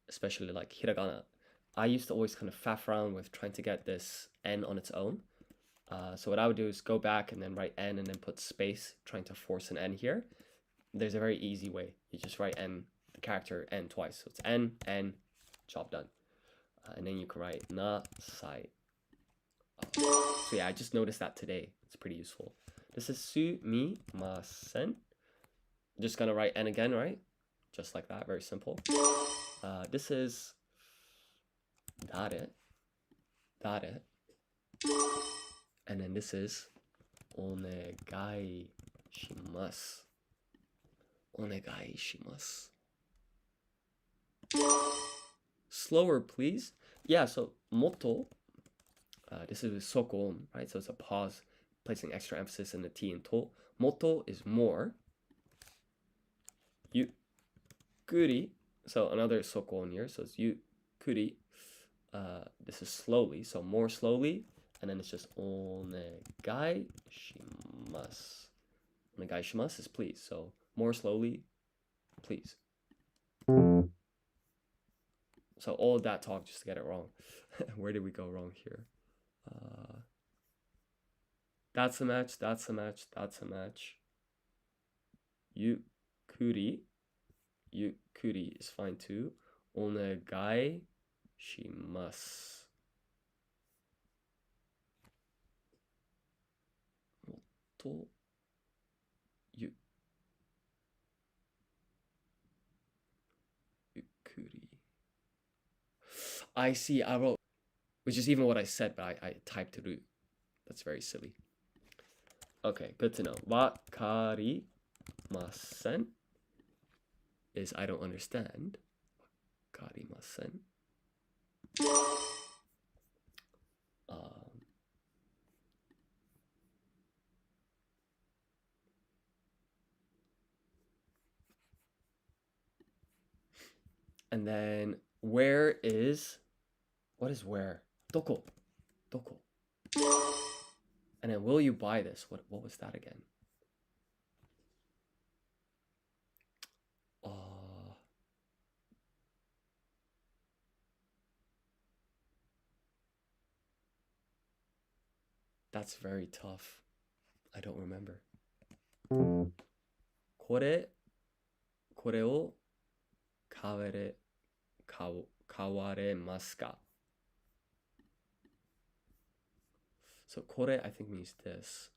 especially like hiragana, I used to always kind of faff around with trying to get this N on its own. So what I would do is go back and then write N and then put space, trying to force an N here. There's a very easy way. You just write N, the character N twice. So it's N, job done. And then you can write nasai. So yeah, I just noticed that today. It's pretty useful. This is sumimasen. Just gonna write N again, right? Just like that, very simple. This is dare. And then this is onegai shimasu. Onegai shimasu. Slower, please. Yeah, so motto This is with soko, right? So it's a pause, placing extra emphasis in the T in to. Moto is more. Yukuri, so another soko in here. So it's yukuri. This is slowly, so more slowly. And then it's just onegai shimasu. Onegai shimasu is please. So more slowly, please. So all of that talk just to get it wrong. Where did we go wrong here? That's a match, that's a match, that's a match. Yukuri. Yukuri is fine too. Onegai shimasu. Moto yukuri. I see, I wrote, which is even what I said, but I typed ru. That's very silly. Okay, good to know. Wakarimasen is I don't understand. Wakarimasen. And then where is, what is where? Doko. Doko. And then will you buy this? What was that again? That's very tough. I don't remember. これを買われますか? So これ I think means this.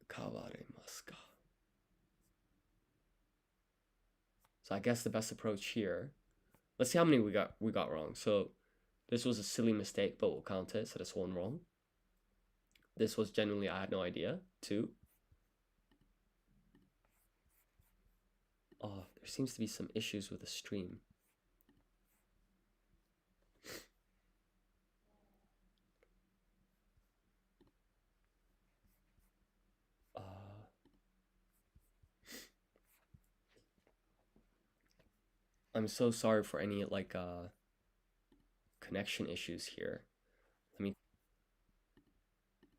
買われますか? So I guess the best approach here. Let's see how many we got wrong. So this was a silly mistake, but we'll count it. So that's one wrong. This was genuinely I had no idea. 2. Oh, there seems to be some issues with the stream. I'm so sorry for any connection issues here. Let me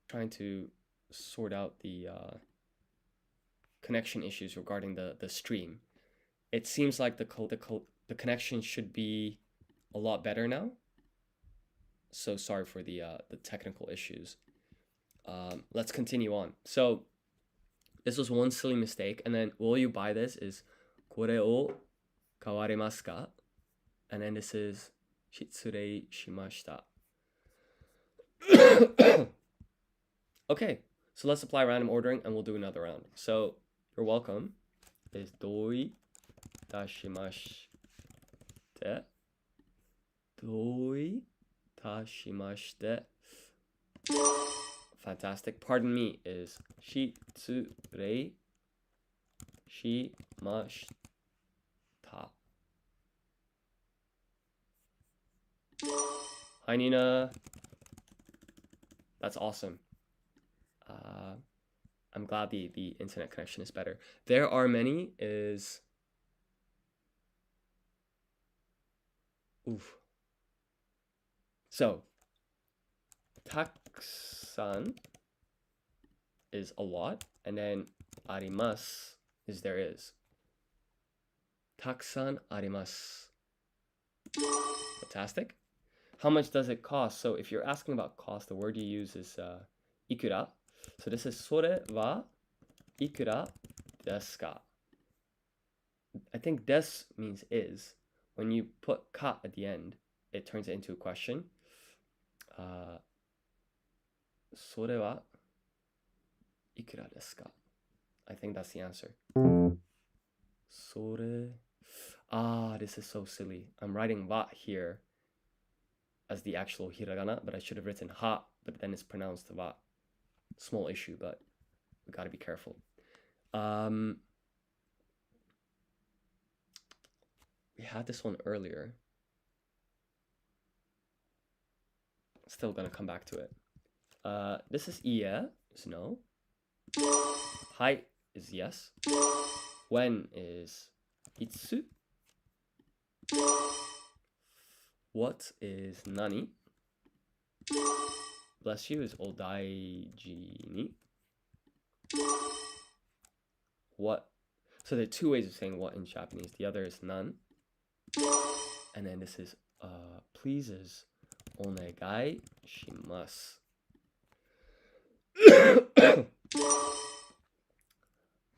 trying to sort out the connection issues regarding the stream. It seems like the connection should be a lot better now. So sorry for the technical issues. Let's continue on. So this was one silly mistake, and then will you buy this is これを買われますか? And then this is 失礼しました. Okay, so let's apply random ordering and we'll do another round. So you're welcome is どういたしまして? どういたしまして? Fantastic. Pardon me is 失礼しました. Hi Nina. That's awesome. I'm glad the internet connection is better. There are many is oof. So taksan is a lot, and then arimasu is there is. Taksan arimasu. Fantastic. How much does it cost? So if you're asking about cost, the word you use is ikura. So this is それは ikura desu ka? I think des means is. When you put ka at the end, it turns it into a question. それはいくらですか? I think that's the answer. それ this is so silly. I'm writing wa here as the actual hiragana, but I should have written ha, but then it's pronounced wa. Small issue, but we gotta be careful. We had this one earlier. Still gonna come back to it. This is ie is no. Hai is yes. When is itsu. What is nani? Bless you is odaiji ni. What? So there are two ways of saying what in Japanese. The other is nan. And then this is please is onegai shimasu.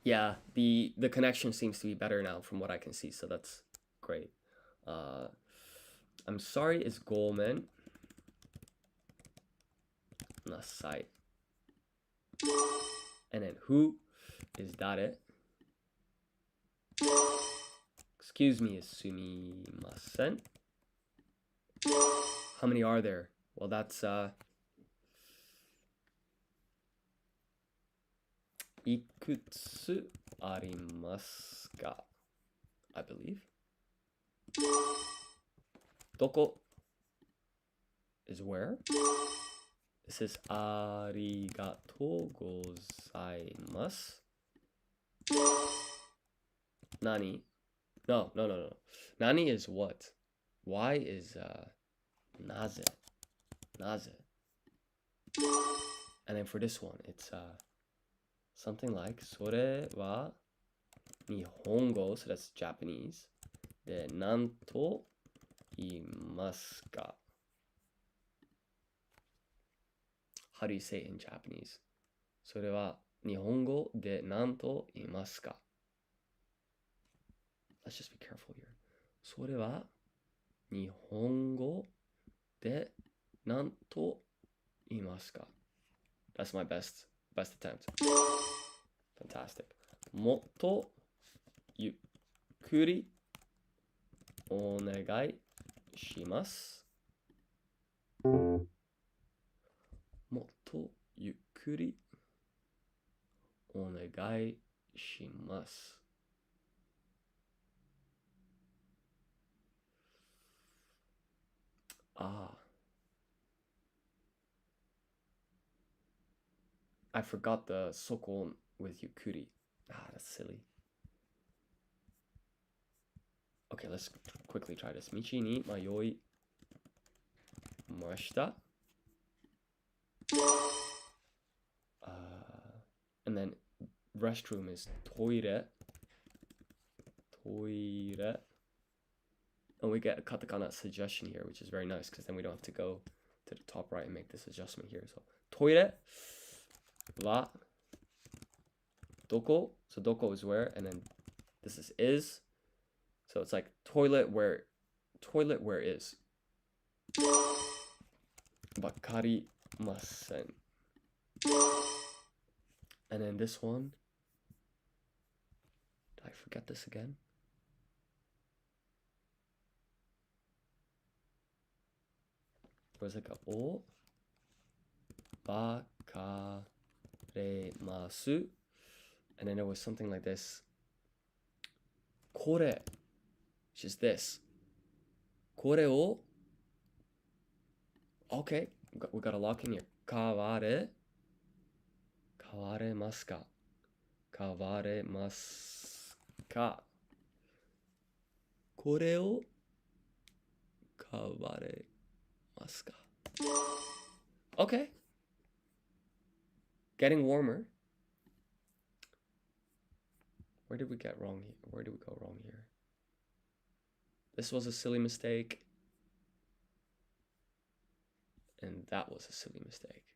Yeah, the connection seems to be better now from what I can see, so that's great. I'm sorry is gomen nasai. And then who is dare. Excuse me is sumimasen. How many are there? Well, that's ikutsu arimasu ka, I believe. Doko is where. This is arigatou gozaimasu. Nani? No. Nani is what? Why is naze. Naze. And then for this one, it's something like sore wa nihongo, so that's Japanese. De nan to imasu ka? How do you say it in Japanese? Sore wa nihongo de nan to imasu ka? Let's just be careful here. Sore wa nihongo de nan to imasu ka? That's my best attempt. Fantastic. Motto yukkuri onegai shimasu. Motto yukkuri onegai shimasu. I forgot the soko with yukuri. That's silly. Okay, let's quickly try this. Michi ni mayoi mashita. And then restroom is toire. Toire. And we get a katakana suggestion here, which is very nice because then we don't have to go to the top right and make this adjustment here. So toire wa doko. So doko is where, and then this is. So it's like toilet where is. Wakarimasen. And then this one. Did I forget this again? It was like a o wakaremasu. And then it was something like this. Kore, which is this. Kore o. Okay, we got a lock in here. Kawaremasu ka? Kawaremasu ka? Kore o kawaremasu ka? Okay. Getting warmer. Where did we get wrong here? Where did we go wrong here? This was a silly mistake. And that was a silly mistake.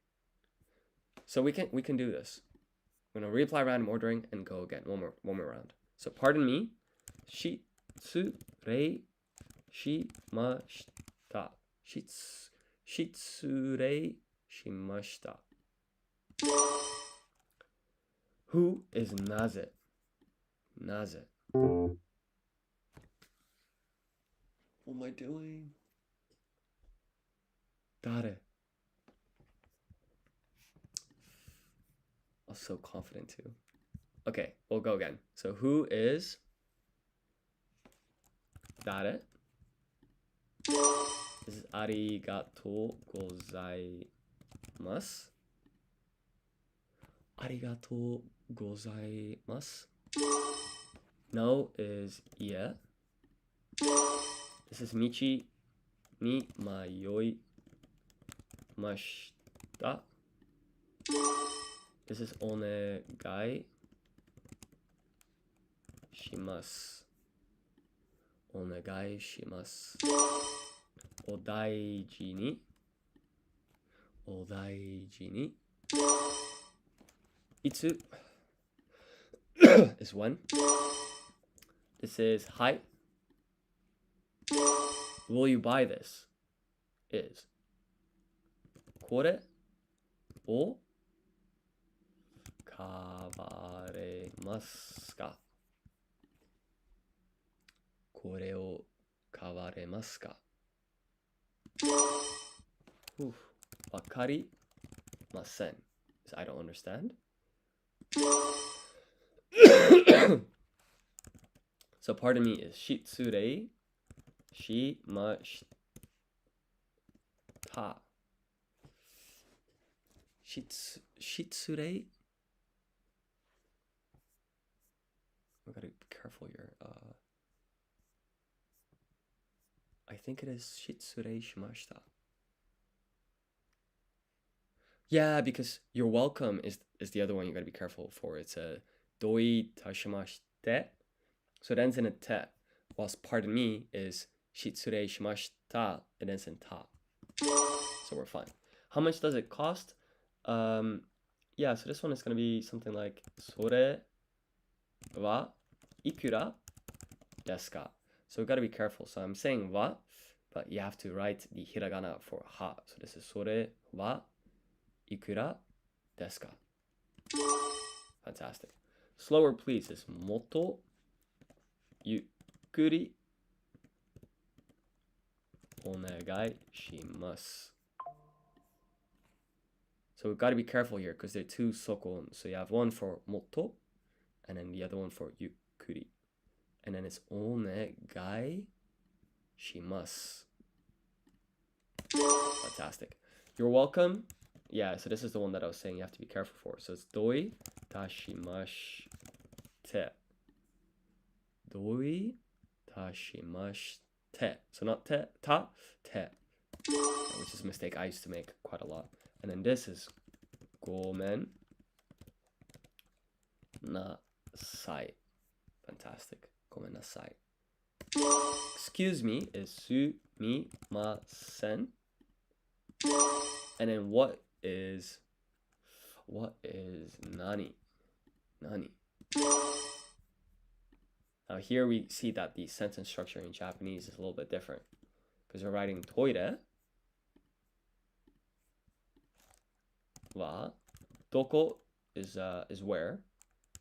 So we can do this. I'm gonna reapply random ordering and go again. One more round. So pardon me. Shitsurei shimashita. Shitsurei shimashita. Who is naze? Naze. What am I doing? Dare. I was so confident too. Okay, we'll go again. So who is dare? This is ありがとうございます。ありがとうございます。No is yeah. This is 道に迷いました。This is お願いします。お願いします。お大事に。お大事に。いつ is when. This is はい。Will you buy this? Is これを買われますか？これを買われますか？わかりません。I don't understand. So pardon me is 失礼しました。失礼 We gotta be careful here. I think it is 失礼しました。Yeah, because you're welcome is the other one you gotta be careful for. It's a どういたしまして. So it ends in a te. Whilst pardon me is 失礼しました. It ends in ta. So we're fine. How much does it cost? Yeah, so this one is gonna be something like それはいくらですか? So we've got to be careful. So I'm saying wa, but you have to write the hiragana for ha. So this is それはいくらですか? Fantastic. Slower, please, is もっとゆっくりお願いします. So we've got to be careful here because they're two sokon. So you have one for もっと and then the other one for ゆっくり. And then it's お願いします. Fantastic. You're welcome. Yeah, so this is the one that I was saying you have to be careful for. So it's どいたしまして. どいたしまして. So not te, ta, te. Which is a mistake I used to make quite a lot. And then this is ごめんなさい. Fantastic. ごめんなさい. Excuse me is すみません. And then what is nani? Nani. Now here we see that the sentence structure in Japanese is a little bit different because we're writing toire wa doko is where,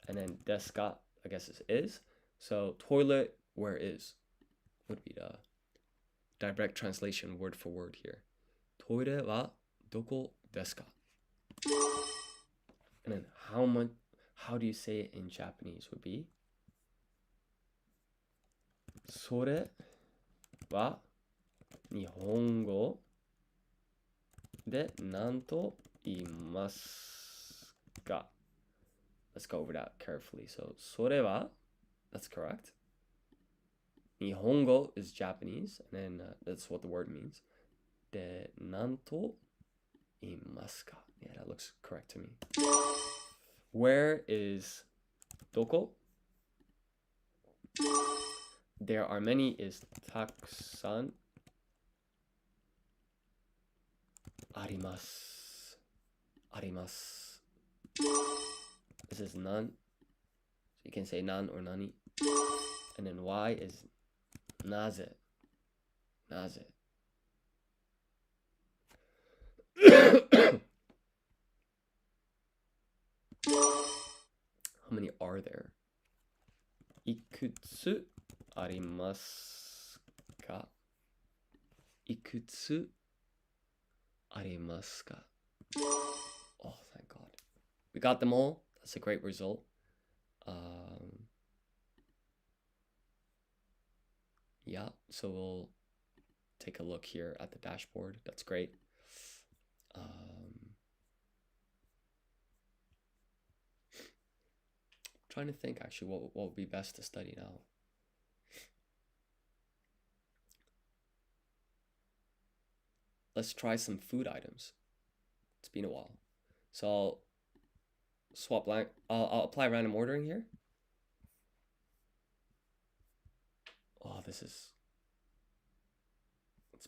and then desu ka I guess is. So toilet where is would be the direct translation word for word here. Toire wa doko desu ka? And then how do you say it in Japanese would be それは日本語で何と言いますか? Let's go over that carefully. So それは that's correct. 日本語 is Japanese, and then that's what the word means. で何と言いますか? Yeah, that looks correct to me. Where is どこ? There are many is たくさんあります. あります. This is none. So you can say nan or nani. And then why is なぜ. なぜ. How many are there? いくつありますか? いくつありますか? Oh, thank God. We got them all. That's a great result. Yeah, so we'll take a look here at the dashboard. That's great. Trying to think actually what would be best to study now. Let's try some food items. It's been a while. So I'll swap blank. I'll apply random ordering here. Oh, it's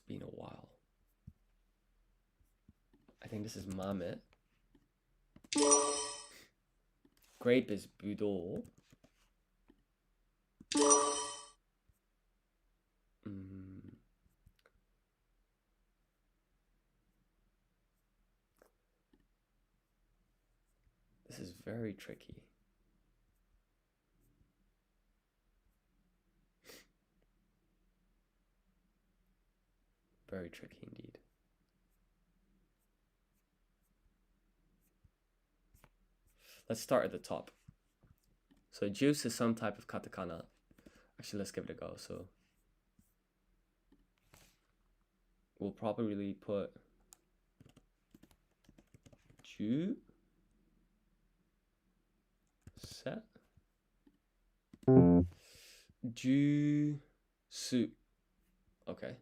been a while. I think this is mame. Grape is budo. This is very tricky. Very tricky indeed. Let's start at the top. So juice is some type of katakana. Actually, let's give it a go. So we'll probably put ju set juice. Okay.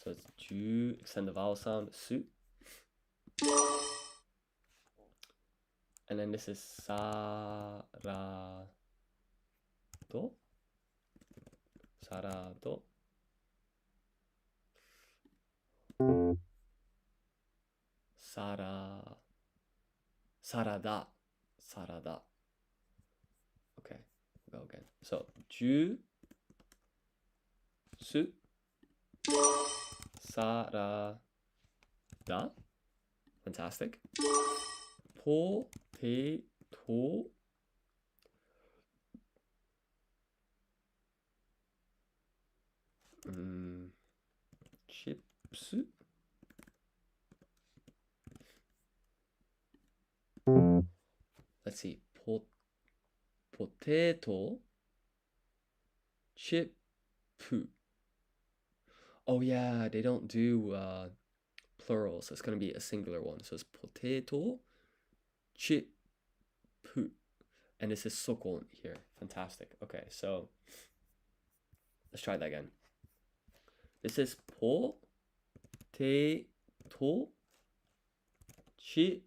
So it's ju, extend the vowel sound, su. And then this is sarado. Sarado. Sarada. Sarada. Okay, we'll go again. So ju su sarada. Fantastic. Potato. Chips. Let's see. Potato chip. Oh yeah, they don't do plural, so it's gonna be a singular one. So it's potato chip. And this is sokon here. Fantastic. Okay, so let's try that again. This is potato chip.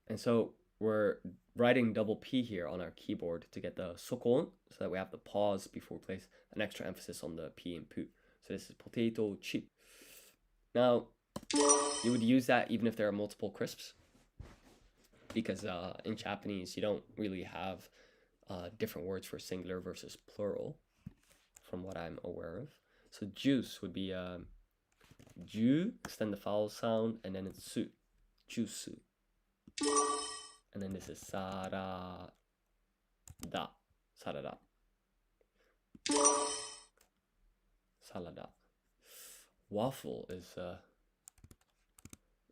And so we're writing double P here on our keyboard to get the sokon, so that we have the pause before we place an extra emphasis on the P and pu. So this is potato chip. Now, you would use that even if there are multiple crisps, because in Japanese, you don't really have different words for singular versus plural, from what I'm aware of. So juice would be ju, extend the vowel sound, and then it's su, juice. And then this is sarada. Sarada. Salada. Waffle is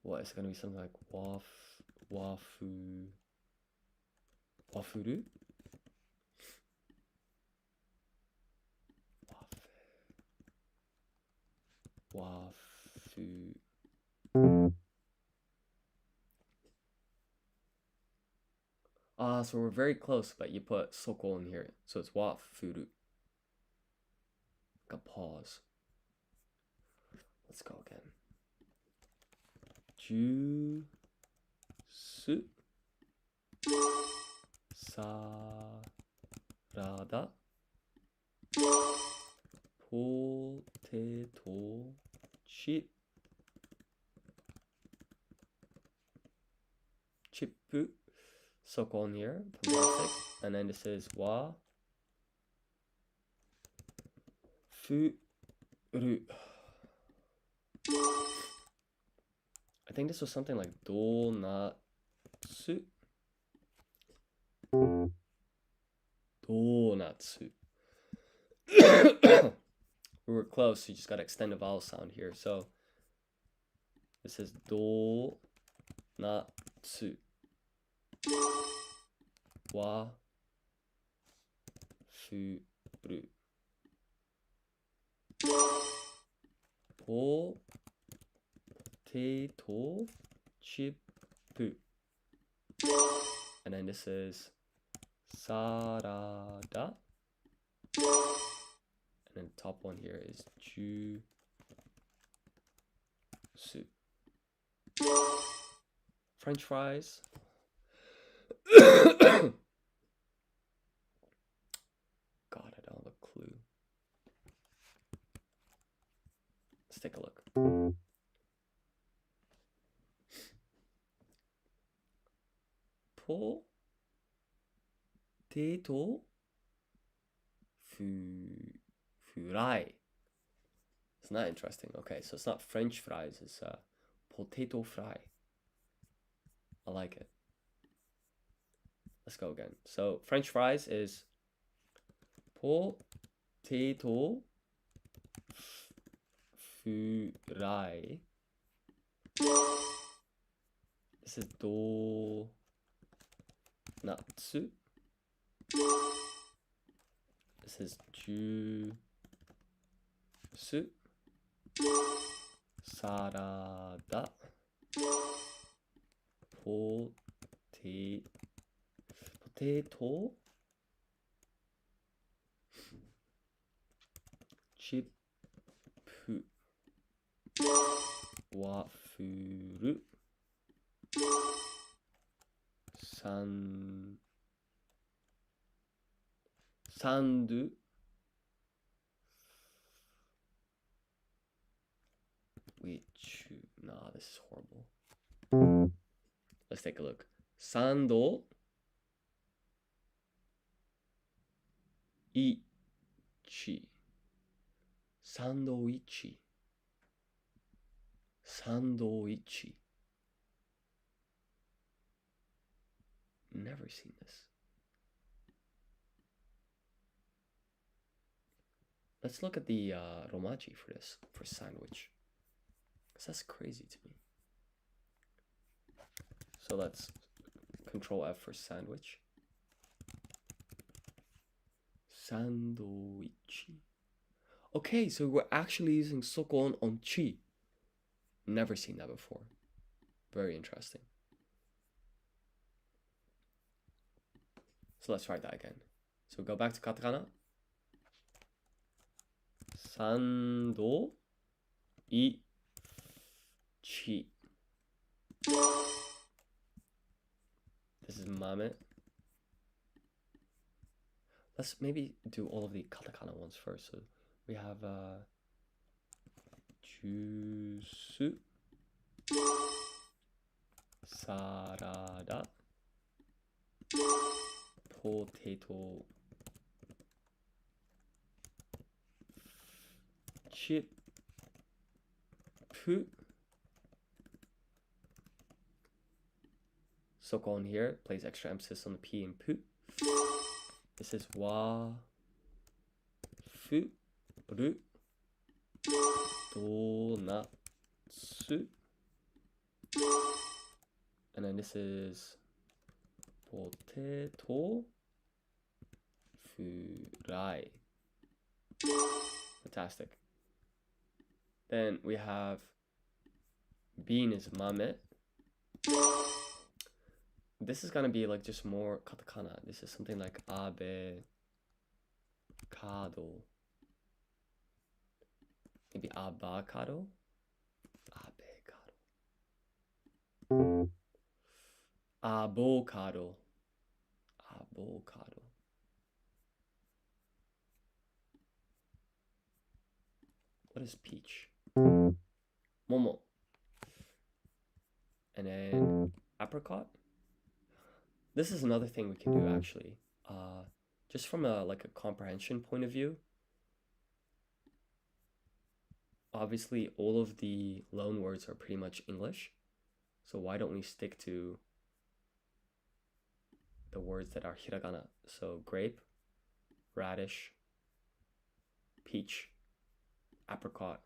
what is gonna be something like wafuru. Wafu. So we're very close, but you put soko in here, so it's wafuru. Like a pause. Let's go again. Juice. Sarada. Potato chip. Chip. Soko on here. Fantastic. And then this is wa. Furu. I think this was something like donatsu. Donatsu. We were close, so you just gotta extend the vowel sound here. So this is donatsu. Wa furu. potato chip. And then this is sarada. And then the top one here is juice. French fries. God, I don't have a clue. Let's take a look. Potato fry. It's not interesting. Okay, so it's not French fries. It's potato fry. I like it. Let's go again. So French fries is potato fry. This is donuts. This is juice. Salad. Potato chip waffle sandwich. Nah, this is horrible. Let's take a look. Sandwich. Never seen this. Let's look at the romaji for this, for sandwich. Because that's crazy to me. So let's Control F for sandwich. Sandwich. Okay, so we're actually using sokon on chi. Never seen that before. Very interesting. So let's write that again. So go back to katakana. Sando ichi. This is mame. Let's maybe do all of the katakana ones first. So we have juice, salad, potato chip, sokon here plays extra emphasis on the P and pu. This is wa fu ru donatsu. And then this is potato fry. Fantastic. Then we have bean is mame. This is gonna be like just more katakana. This is something like abe, kado. Maybe avocado. Avocado. What is peach? Momo. And then apricot. This is another thing we can do actually. Just from a comprehension point of view. Obviously, all of the loan words are pretty much English. So why don't we stick to the words that are hiragana? So grape, radish, peach, apricot,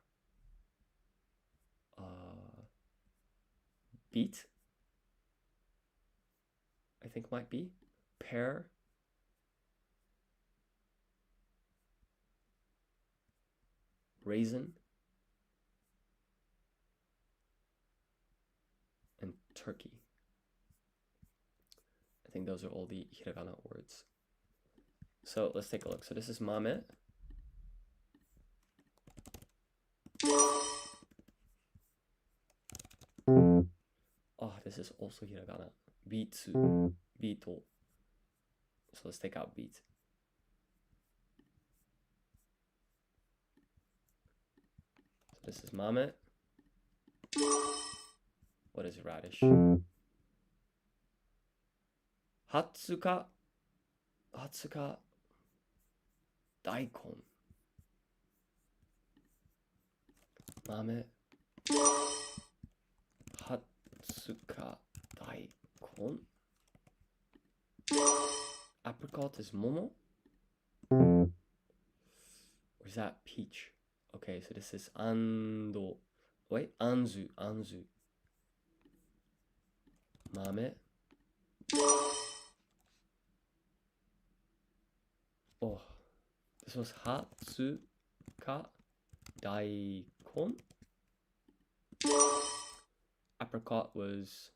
beet, I think might be, pear, raisin, and turkey. I think those are all the hiragana words. So let's take a look. So this is mame. Oh, this is also hiragana. Bitsu, bito. So let's take out beet. So this is mame. What is radish? Hatsuka. Hatsuka. Daikon. Mame. Hatsuka daikon. Apricot is momo. Or is that peach? Okay, so this is ando. Wait, anzu, anzu. Mame. Oh, this was hatsuka daikon. Apricot was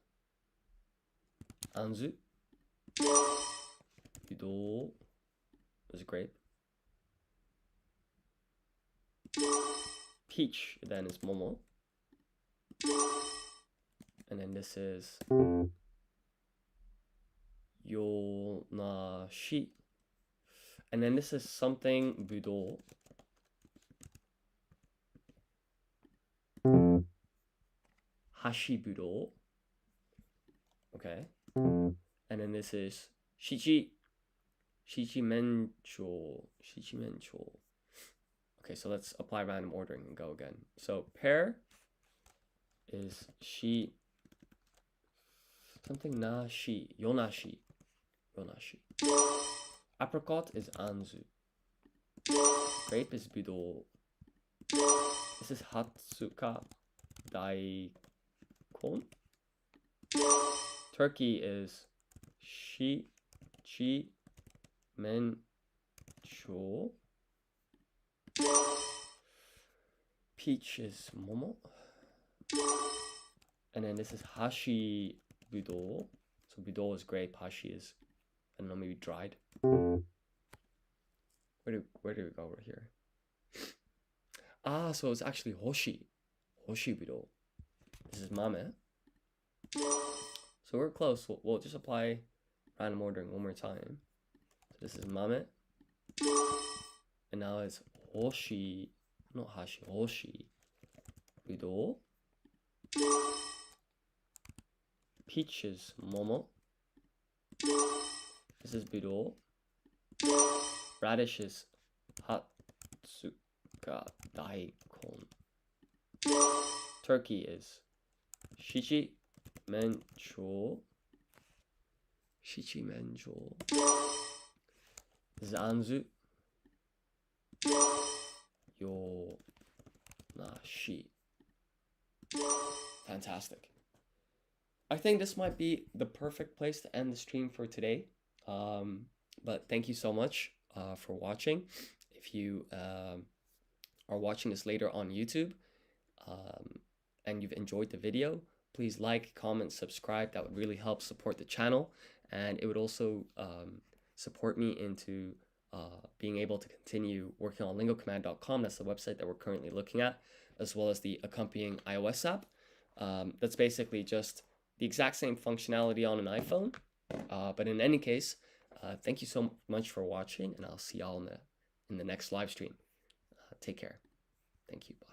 anzu. Budou was grape. Peach then is momo. And then this is yonashi. And then this is something budou. Hashi budou. Okay. And then this is shichi. Shichi mencho. Shichi mencho. Okay, so let's apply random ordering and go again. So pear is shi. Something nashi. Yonashi. Yonashi. Apricot is anzu. Grape is budou. This is hatsuka daikon. Turkey is shichi mencho. Peach is momo. And then this is hashi budou. So budou is grape, hashi is, I don't know, maybe dried. Where do we go over here? Ah, so it's actually hoshi. Hoshi budou. This is mame. So we're close. We'll just apply random ordering one more time. So this is mame. And now it's hoshi, not hashi, hoshi budou. Peach is momo. This is budou. Radish is hatsuka daikon. Turkey is shichi mencho. Shichi mencho. This is anzu. Yonashi. Fantastic. I think this might be the perfect place to end the stream for today. But thank you so much for watching. If you are watching this later on YouTube and you've enjoyed the video, please like, comment, subscribe. That would really help support the channel, and it would also support me into being able to continue working on lingocommand.com. That's the website that we're currently looking at, as well as the accompanying iOS app. That's basically just the exact same functionality on an iPhone. But in any case, thank you so much for watching, and I'll see y'all in the next live stream. Take care. Thank you. Bye.